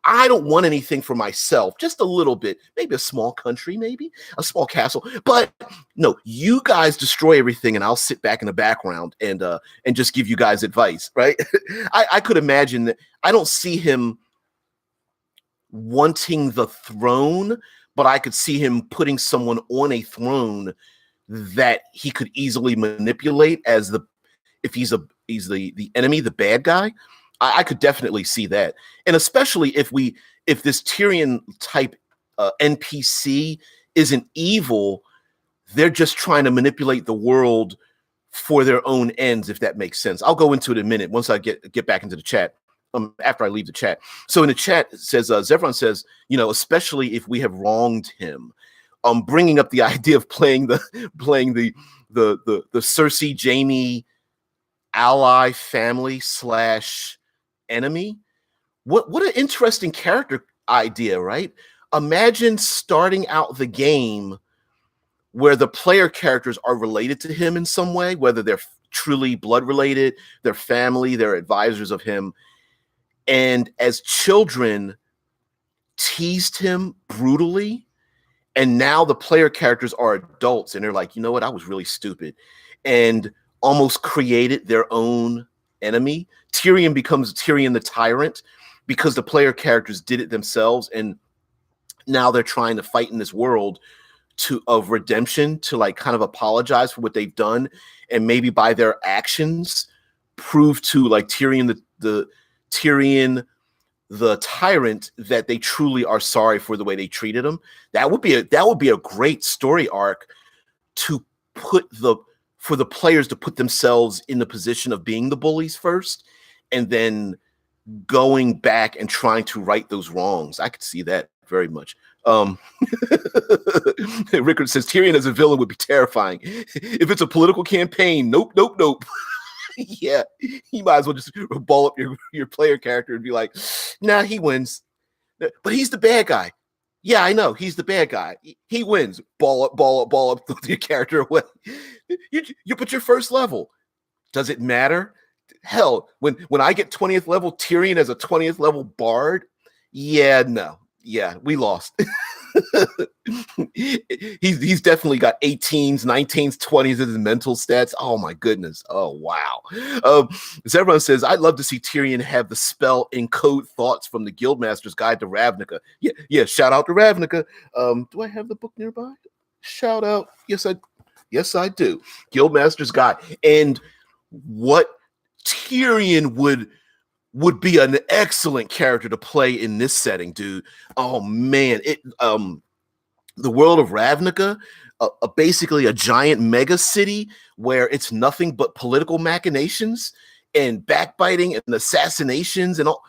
I don't want anything for myself, just a little bit, maybe a small country, maybe a small castle, but no, you guys destroy everything and I'll sit back in the background and just give you guys advice, right? I could imagine that. I don't see him wanting the throne, but I could see him putting someone on a throne that he could easily manipulate if he's the enemy, the bad guy. I could definitely see that. And especially if this Tyrion type NPC isn't evil, they're just trying to manipulate the world for their own ends, if that makes sense. I'll go into it in a minute once I get back into the chat. After I leave the chat. So in the chat, it says, Zevron says, you know, especially if we have wronged him, bringing up the idea of playing the Cersei Jaime ally family / enemy. What an interesting character idea, right? Imagine starting out the game where the player characters are related to him in some way, whether they're truly blood related, their family, they're advisors of him. And as children, teased him brutally, and now the player characters are adults and they're like, you know what, I was really stupid, and almost created their own enemy. Tyrion becomes Tyrion the Tyrant because the player characters did it themselves, and now they're trying to fight in this world of redemption, to like kind of apologize for what they've done, and maybe by their actions prove to like Tyrion the Tyrant that they truly are sorry for the way they treated him. That would be a great story arc to for the players to put themselves in the position of being the bullies first, and then going back and trying to right those wrongs. I could see that very much. Rickard says Tyrion as a villain would be terrifying. If it's a political campaign, nope. Yeah, you might as well just ball up your player character and be like, nah, he wins. But he's the bad guy. Yeah, I know. He's the bad guy. He wins. Ball up your character away. You put your first level. Does it matter? Hell, when I get 20th level Tyrion as a 20th level bard, yeah, no. Yeah, we lost. he's definitely got 18s, 19s, 20s as his mental stats. Oh my goodness. Oh wow. As everyone says, I'd love to see Tyrion have the spell encode thoughts from the Guildmaster's Guide to Ravnica. Yeah. Shout out to Ravnica. Do I have the book nearby? Shout out. Yes, I do. Guildmaster's Guide. And what Tyrion would be an excellent character to play in this setting, dude. Oh man, the world of Ravnica, basically a giant mega city where it's nothing but political machinations and backbiting and assassinations and all.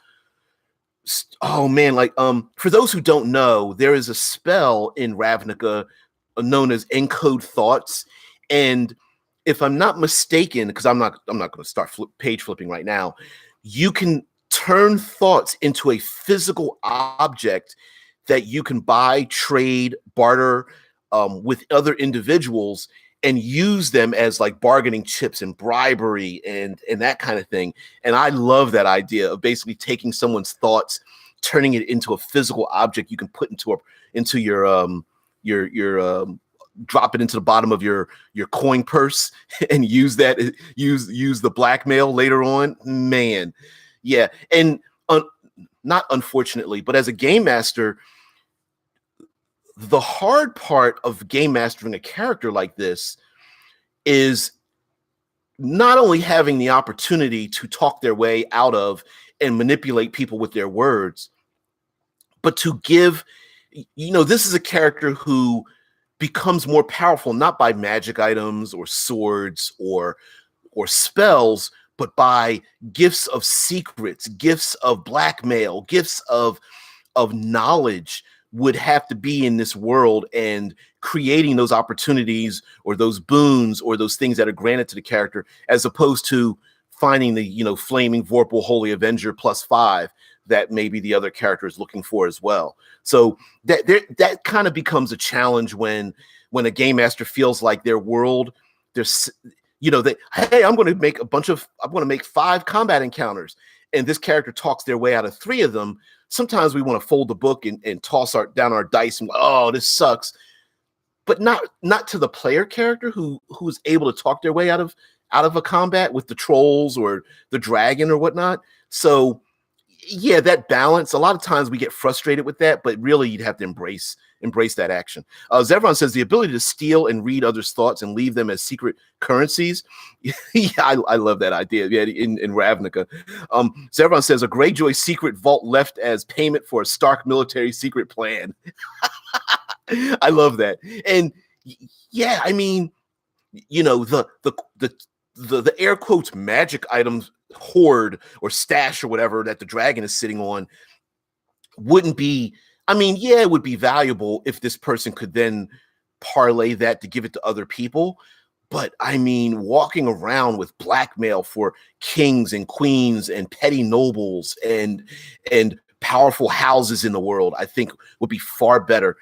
Oh man, like for those who don't know, there is a spell in Ravnica known as encode thoughts, and if I'm not mistaken, because I'm not going to start page flipping right now, you can turn thoughts into a physical object that you can buy, trade, barter with other individuals, and use them as like bargaining chips and bribery and that kind of thing. And I love that idea of basically taking someone's thoughts, turning it into a physical object you can put into your drop it into the bottom of your coin purse and use the blackmail later on. Man, yeah. And not unfortunately, but as a game master, the hard part of game mastering a character like this is not only having the opportunity to talk their way out of and manipulate people with their words, but to give, this is a character who becomes more powerful not by magic items or swords or spells, but by gifts of secrets, gifts of blackmail, gifts of knowledge would have to be in this world, and creating those opportunities or those boons or those things that are granted to the character, as opposed to finding the flaming Vorpal Holy Avenger +5 that maybe the other character is looking for as well. So that kind of becomes a challenge when a game master feels like their world, there's hey, I'm going to make 5 combat encounters, and this character talks their way out of 3 of them. Sometimes we want to fold the book and toss down our dice and oh, this sucks. But not to the player character who's able to talk their way out of a combat with the trolls or the dragon or whatnot. So yeah, that balance, a lot of times we get frustrated with that, but really you'd have to embrace that action. Zevron says the ability to steal and read others' thoughts and leave them as secret currencies. Yeah, I love that idea. Yeah, in Ravnica. Zevron says a Greyjoy secret vault left as payment for a Stark military secret plan. I love that. And yeah, I mean, the air quotes magic items hoard or stash or whatever that the dragon is sitting on wouldn't be, I mean, yeah, it would be valuable if this person could then parlay that to give it to other people. But I mean, walking around with blackmail for kings and queens and petty nobles and powerful houses in the world, I think would be far better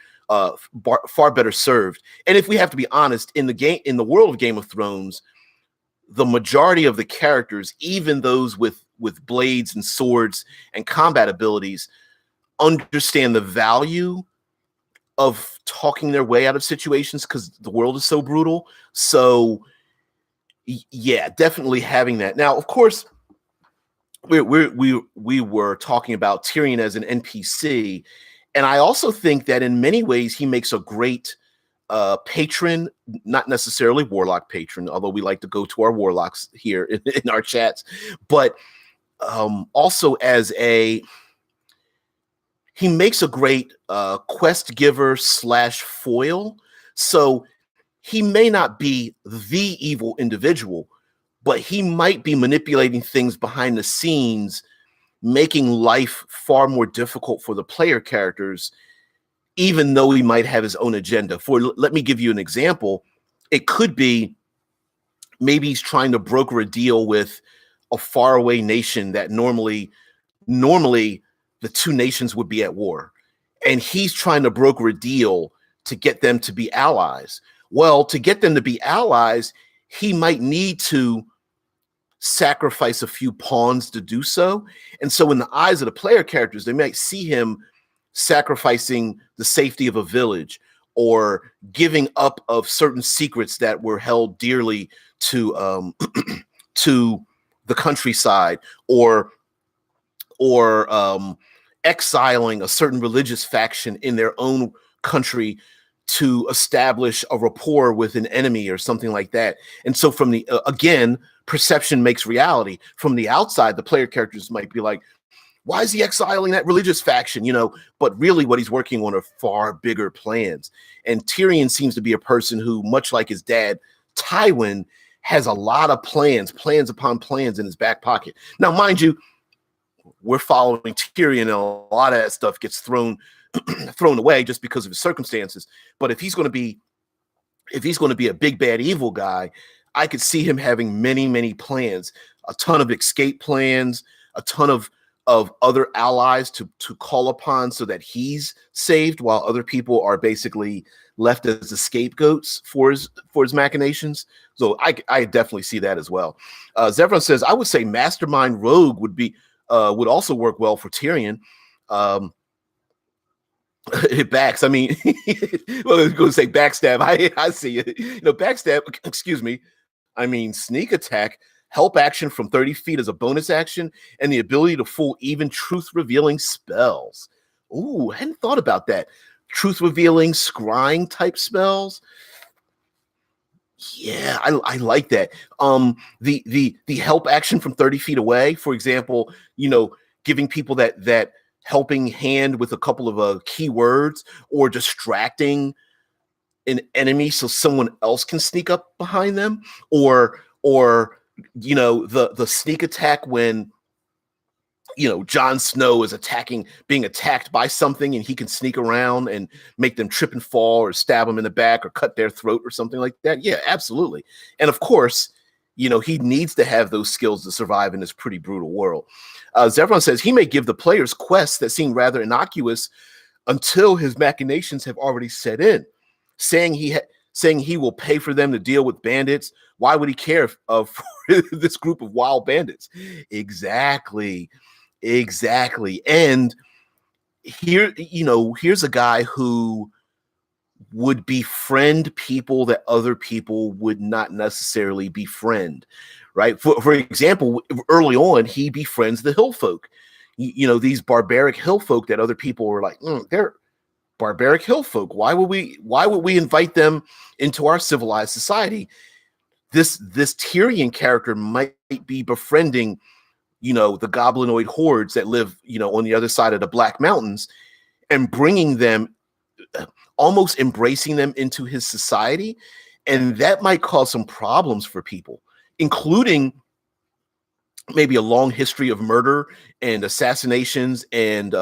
served. And if we have to be honest, in the world of Game of Thrones, the majority of the characters, even those with blades and swords and combat abilities, understand the value of talking their way out of situations because the world is so brutal. So yeah, definitely having that. Now, of course, we were talking about Tyrion as an NPC, and I also think that in many ways he makes a great patron, not necessarily warlock patron, although we like to go to our warlocks here in our chats, but also as he makes a great quest giver / foil. So he may not be the evil individual, but he might be manipulating things behind the scenes, making life far more difficult for the player characters, even though he might have his own agenda. Let me give you an example. It could be maybe he's trying to broker a deal with a faraway nation that normally the two nations would be at war. And he's trying to broker a deal to get them to be allies. Well, to get them to be allies, he might need to sacrifice a few pawns to do so. And so in the eyes of the player characters, they might see him sacrificing the safety of a village or giving up of certain secrets that were held dearly to to the countryside, or exiling a certain religious faction in their own country to establish a rapport with an enemy or something like that. And so from the again, perception makes reality. From the outside, the player characters might be like, why is he exiling that religious faction? But really what he's working on are far bigger plans. And Tyrion seems to be a person who, much like his dad, Tywin, has a lot of plans upon plans in his back pocket. Now, mind you, we're following Tyrion, and a lot of that stuff gets thrown away just because of his circumstances. But if he's going to be a big bad evil guy, I could see him having many, many plans, a ton of escape plans, a ton of other allies to call upon so that he's saved while other people are basically left as the scapegoats for his machinations. So I definitely see that as well. Zevron says, I would say Mastermind Rogue would also work well for Tyrion. It backs. I mean, well, I was going to say backstab. I see it. Backstab. Excuse me. I mean, sneak attack, help action from 30 feet as a bonus action, and the ability to fool even truth-revealing spells. Ooh, I hadn't thought about that. Truth-revealing, scrying type spells. Yeah, I like that. The help action from 30 feet away, for example, giving people that helping hand with a couple of keywords, or distracting an enemy so someone else can sneak up behind them, or the sneak attack when Jon Snow is being attacked by something, and he can sneak around and make them trip and fall, or stab them in the back, or cut their throat, or something like that. Yeah, absolutely. And of course, he needs to have those skills to survive in this pretty brutal world. Zevron says he may give the players quests that seem rather innocuous until his machinations have already set in, saying he will pay for them to deal with bandits. Why would he care for this group of wild bandits? Exactly. And here's a guy who would befriend people that other people would not necessarily befriend, right? For example, early on, he befriends the hill folk, these barbaric hill folk that other people were like, they're barbaric hill folk. Why would we invite them into our civilized society? This Tyrion character might be befriending, the goblinoid hordes that live, on the other side of the Black Mountains, and bringing them, almost embracing them into his society. And that might cause some problems for people, including maybe a long history of murder and assassinations and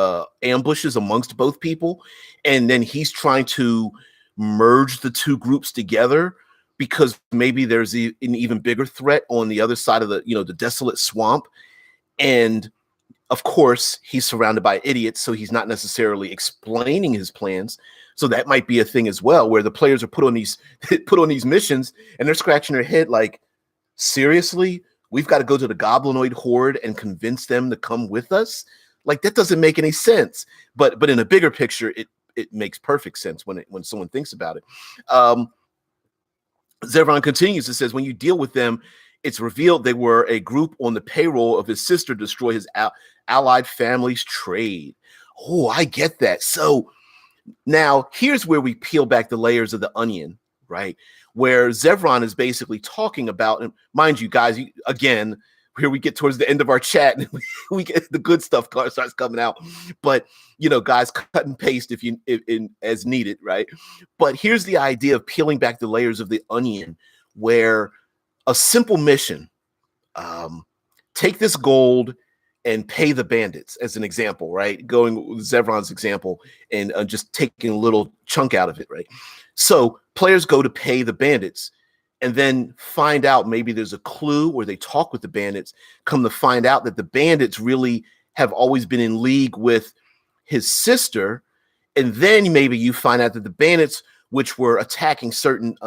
ambushes amongst both people. And then he's trying to merge the two groups together because maybe there's an even bigger threat on the other side of the desolate swamp. And of course, he's surrounded by idiots, so he's not necessarily explaining his plans. So that might be a thing as well, where the players are put on these missions, and they're scratching their head like, seriously, we've got to go to the goblinoid horde and convince them to come with us. Like that doesn't make any sense. But in a bigger picture, it makes perfect sense when someone thinks about it. Zevran continues and says, when you deal with them, it's revealed they were a group on the payroll of his sister to destroy his allied family's trade. Oh, I get that. So now here's where we peel back the layers of the onion, right? Where Zevran is basically talking about, and mind you guys, again, here we get towards the end of our chat and we get the good stuff starts coming out. But, guys, cut and paste if as needed, right? But here's the idea of peeling back the layers of the onion, where a simple mission, take this gold and pay the bandits, as an example, right? Going with Zevran's example and just taking a little chunk out of it, right? So players go to pay the bandits and then find out maybe there's a clue where they talk with the bandits, come to find out that the bandits really have always been in league with his sister. And then maybe you find out that the bandits, which were attacking certain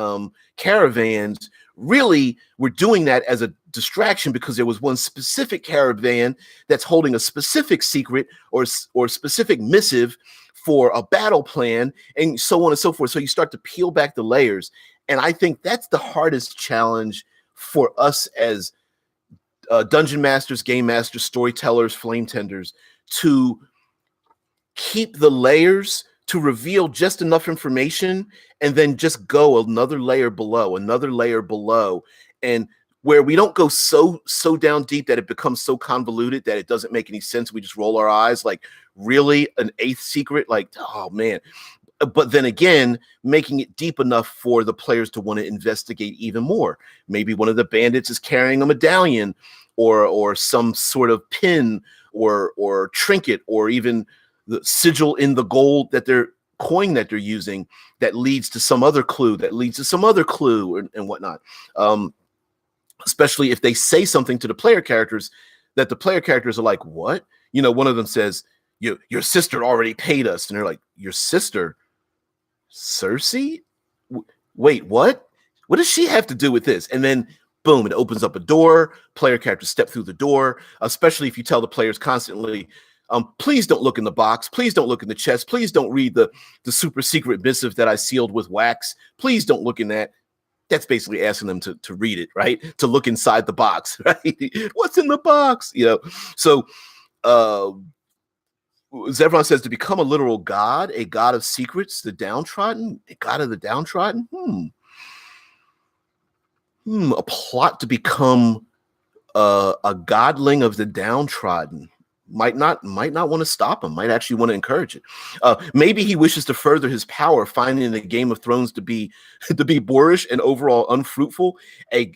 caravans, really were doing that as a distraction because there was one specific caravan that's holding a specific secret or specific missive for a battle plan, and so on and so forth. So you start to peel back the layers. And I think that's the hardest challenge for us as dungeon masters, game masters, storytellers, flame tenders, to keep the layers, to reveal just enough information and then just go another layer below, and where we don't go so down deep that it becomes so convoluted that it doesn't make any sense. We just roll our eyes like, really, an eighth secret? Like, oh man. But then again, making it deep enough for the players to want to investigate even more. Maybe one of the bandits is carrying a medallion or some sort of pin or trinket, or even the sigil in the gold that they're coin that they're using that leads to some other clue and whatnot. Especially if they say something to the player characters that the player characters are like, what? One of them says, your sister already paid us. And they're like, your sister? Cersei? Wait, what? What does she have to do with this? And then boom, it opens up a door. Player characters step through the door, especially if you tell the players constantly, please don't look in the box. Please don't look in the chest. Please don't read the super secret missive that I sealed with wax. Please don't look in that. That's basically asking them to read it, right? To look inside the box, right? What's in the box? So Zevran says, to become a literal god, a god of secrets, the downtrodden, a god of the downtrodden. A plot to become a godling of the downtrodden. Might not want to stop him. Might actually want to encourage it. Maybe he wishes to further his power, finding the Game of Thrones to be boorish and overall unfruitful. A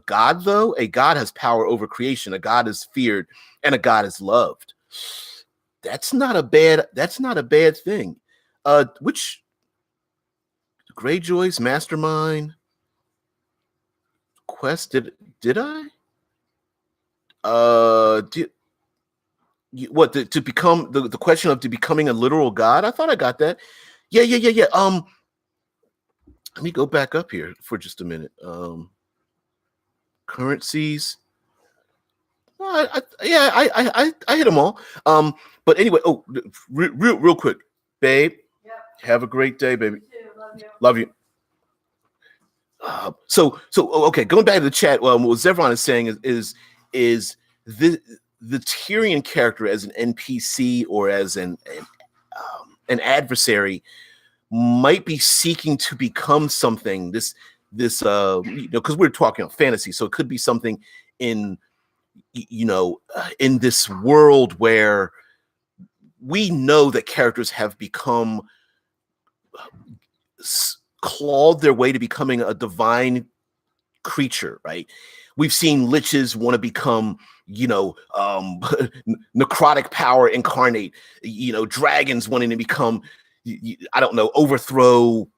god, though, a god has power over creation. A god is feared, and a god is loved. That's not a bad thing. Which Greyjoy's mastermind quest did I? To become the question of becoming a literal god? I thought I got that. Yeah. Let me go back up here for just a minute. Currencies. I hit them all. But anyway, real quick, babe. Yep. Have a great day, baby. Love you. So okay, going back to the chat. What Zevran is saying is the Tyrion character as an NPC or as an adversary might be seeking to become something. This because we're talking fantasy, so it could be something in in this world where we know that characters have become clawed their way to becoming a divine creature, right? We've seen liches want to become, necrotic power incarnate, dragons wanting to become, I don't know, overthrow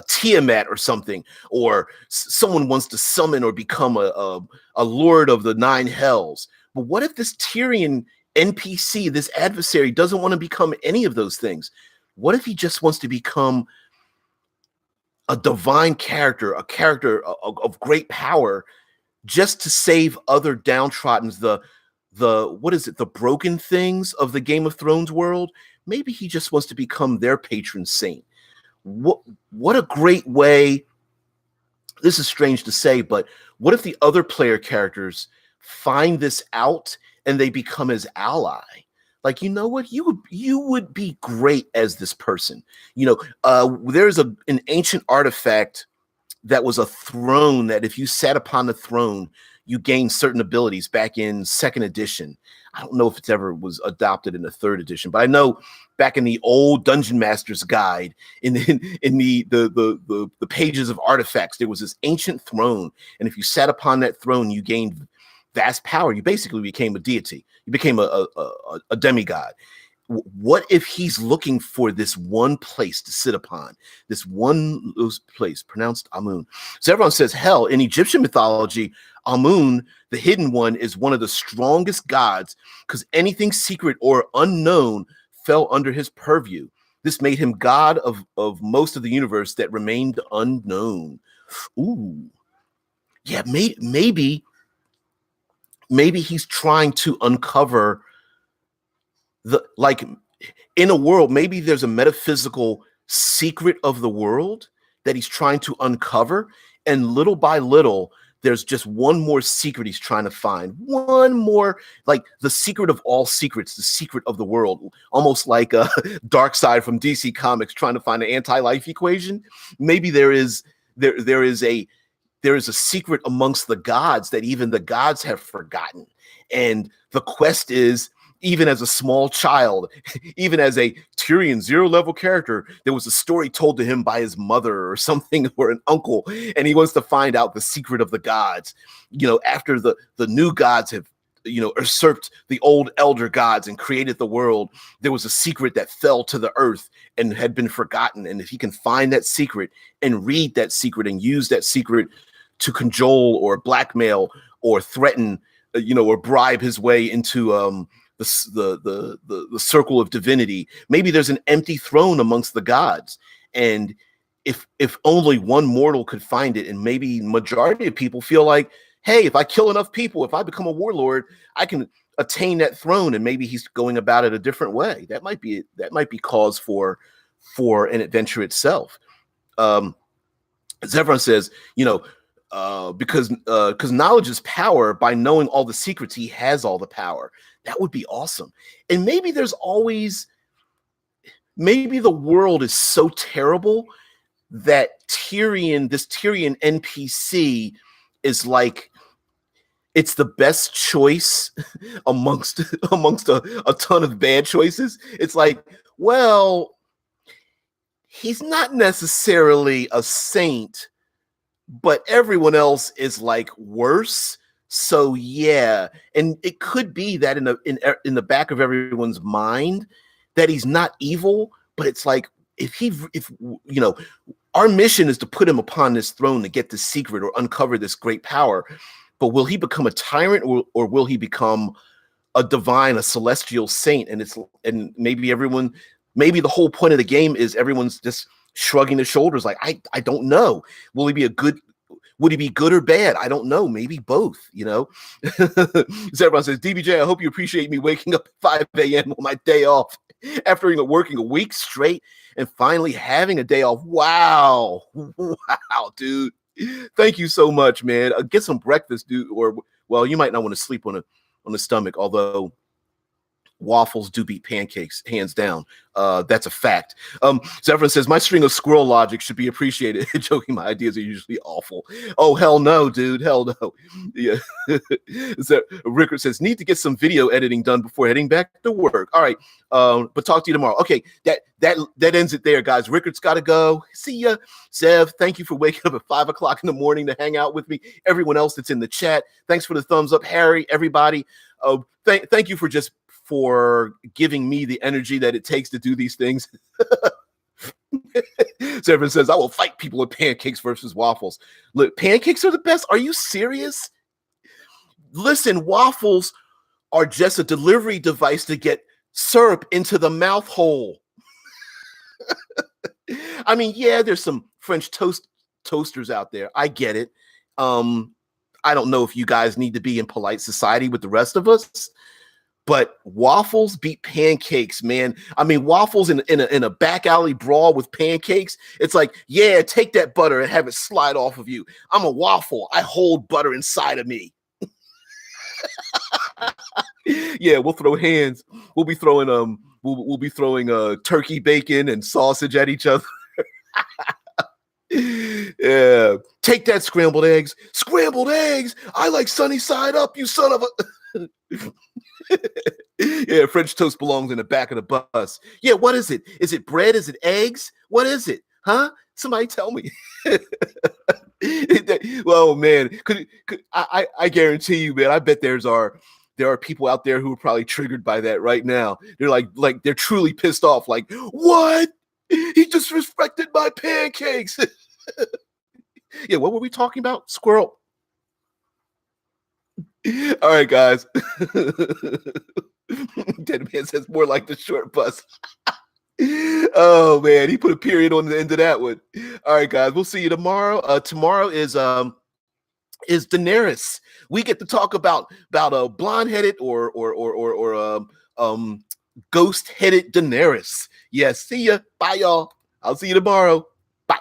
Tiamat or something, or someone wants to summon or become a lord of the nine hells. But what if this Tyrion NPC, this adversary, doesn't want to become any of those things? What if he just wants to become a divine character, a character of great power, just to save other downtroddens, the what is it, the broken things of the Game of Thrones world. Maybe he just wants to become their patron saint. What a great way. This is strange to say, but what if the other player characters find this out and they become his ally? Like, you know what? You would be great as this person. There's an ancient artifact that was a throne that if you sat upon the throne, you gain certain abilities back in second edition. I don't know if it's ever was adopted in the third edition, but I know back in the old Dungeon Master's Guide, in the pages of artifacts, there was this ancient throne, and if you sat upon that throne, you gained vast power. You basically became a deity. You became a demigod. What if he's looking for this one place to sit upon, this one place, pronounced Amun? So everyone says, hell, in Egyptian mythology, Amun, the hidden one, is one of the strongest gods because anything secret or unknown fell under his purview. This made him god of most of the universe that remained unknown. Ooh. Yeah, maybe he's trying to uncover in a world, maybe there's a metaphysical secret of the world that he's trying to uncover, and little by little there's just one more secret he's trying to find, one more, like the secret of all secrets, the secret of the world, almost like a Darkseid from DC Comics trying to find an anti-life equation. Maybe there is a secret amongst the gods that even the gods have forgotten, and the quest is, even as a small child, even as a Tyrion 0 level character, there was a story told to him by his mother or something, or an uncle, and he wants to find out the secret of the gods. After the new gods have, usurped the old elder gods and created the world, there was a secret that fell to the earth and had been forgotten. And if he can find that secret and read that secret and use that secret to cajole or blackmail or threaten, or bribe his way into the circle of divinity, maybe there's an empty throne amongst the gods, and if only one mortal could find it, and maybe majority of people feel like, hey, if I kill enough people, if I become a warlord, I can attain that throne, and maybe he's going about it a different way. That might be cause for an adventure itself. As everyone says, because knowledge is power. By knowing all the secrets, he has all the power. That would be awesome. And maybe the world is so terrible that this Tyrion NPC is like, it's the best choice amongst a ton of bad choices. It's like, well, he's not necessarily a saint, but everyone else is like worse. So yeah, and it could be that in the back of everyone's mind that he's not evil, but it's like, if our mission is to put him upon this throne to get the secret or uncover this great power, but will he become a tyrant, or will he become a divine, a celestial saint? And maybe the whole point of the game is everyone's just shrugging their shoulders like, I don't know. Would he be good or bad? I don't know. Maybe both, So everyone says, DBJ, I hope you appreciate me waking up at 5 a.m. on my day off after working a week straight and finally having a day off. Wow, dude. Thank you so much, man. Get some breakfast, dude. Or, well, you might not want to sleep on the stomach, although waffles do beat pancakes, hands down. That's a fact. So everyone says, my string of squirrel logic should be appreciated. Joking, my ideas are usually awful. Oh, hell no, dude. Hell no. Yeah. So Rickard says, need to get some video editing done before heading back to work. All right. But talk to you tomorrow. Okay. That ends it there, guys. Rickard's got to go. See ya. Zev, thank you for waking up at 5 o'clock in the morning to hang out with me. Everyone else that's in the chat, thanks for the thumbs up. Harry, everybody. Thank you for giving me the energy that it takes to do these things. So everyone says, I will fight people with pancakes versus waffles. Look, pancakes are the best. Are you serious? Listen, waffles are just a delivery device to get syrup into the mouth hole. I mean, yeah, there's some French toasters out there. I get it. I don't know if you guys need to be in polite society with the rest of us, but waffles beat pancakes, man. I mean, waffles in a back alley brawl with pancakes. It's like, yeah, take that butter and have it slide off of you. I'm a waffle. I hold butter inside of me. Yeah, we'll throw hands. We'll be throwing we'll be throwing turkey bacon and sausage at each other. Yeah, take that scrambled eggs. Scrambled eggs. I like sunny side up. You son of a. Yeah, French toast belongs in the back of the bus. Yeah, what is it? Is it bread? Is it eggs? What is it? Huh? Somebody tell me. Well, man, I guarantee you, man. I bet there are people out there who are probably triggered by that right now. They're like they're truly pissed off. Like, what? He disrespected my pancakes. Yeah, what were we talking about? Squirrel. All right, guys. Dead man says more like the short bus. Oh man, he put a period on the end of that one. All right, guys, we'll see you tomorrow. Tomorrow is Daenerys. We get to talk about a blonde-headed or ghost-headed Daenerys. Yeah, see ya. Bye, y'all. I'll see you tomorrow. Bye.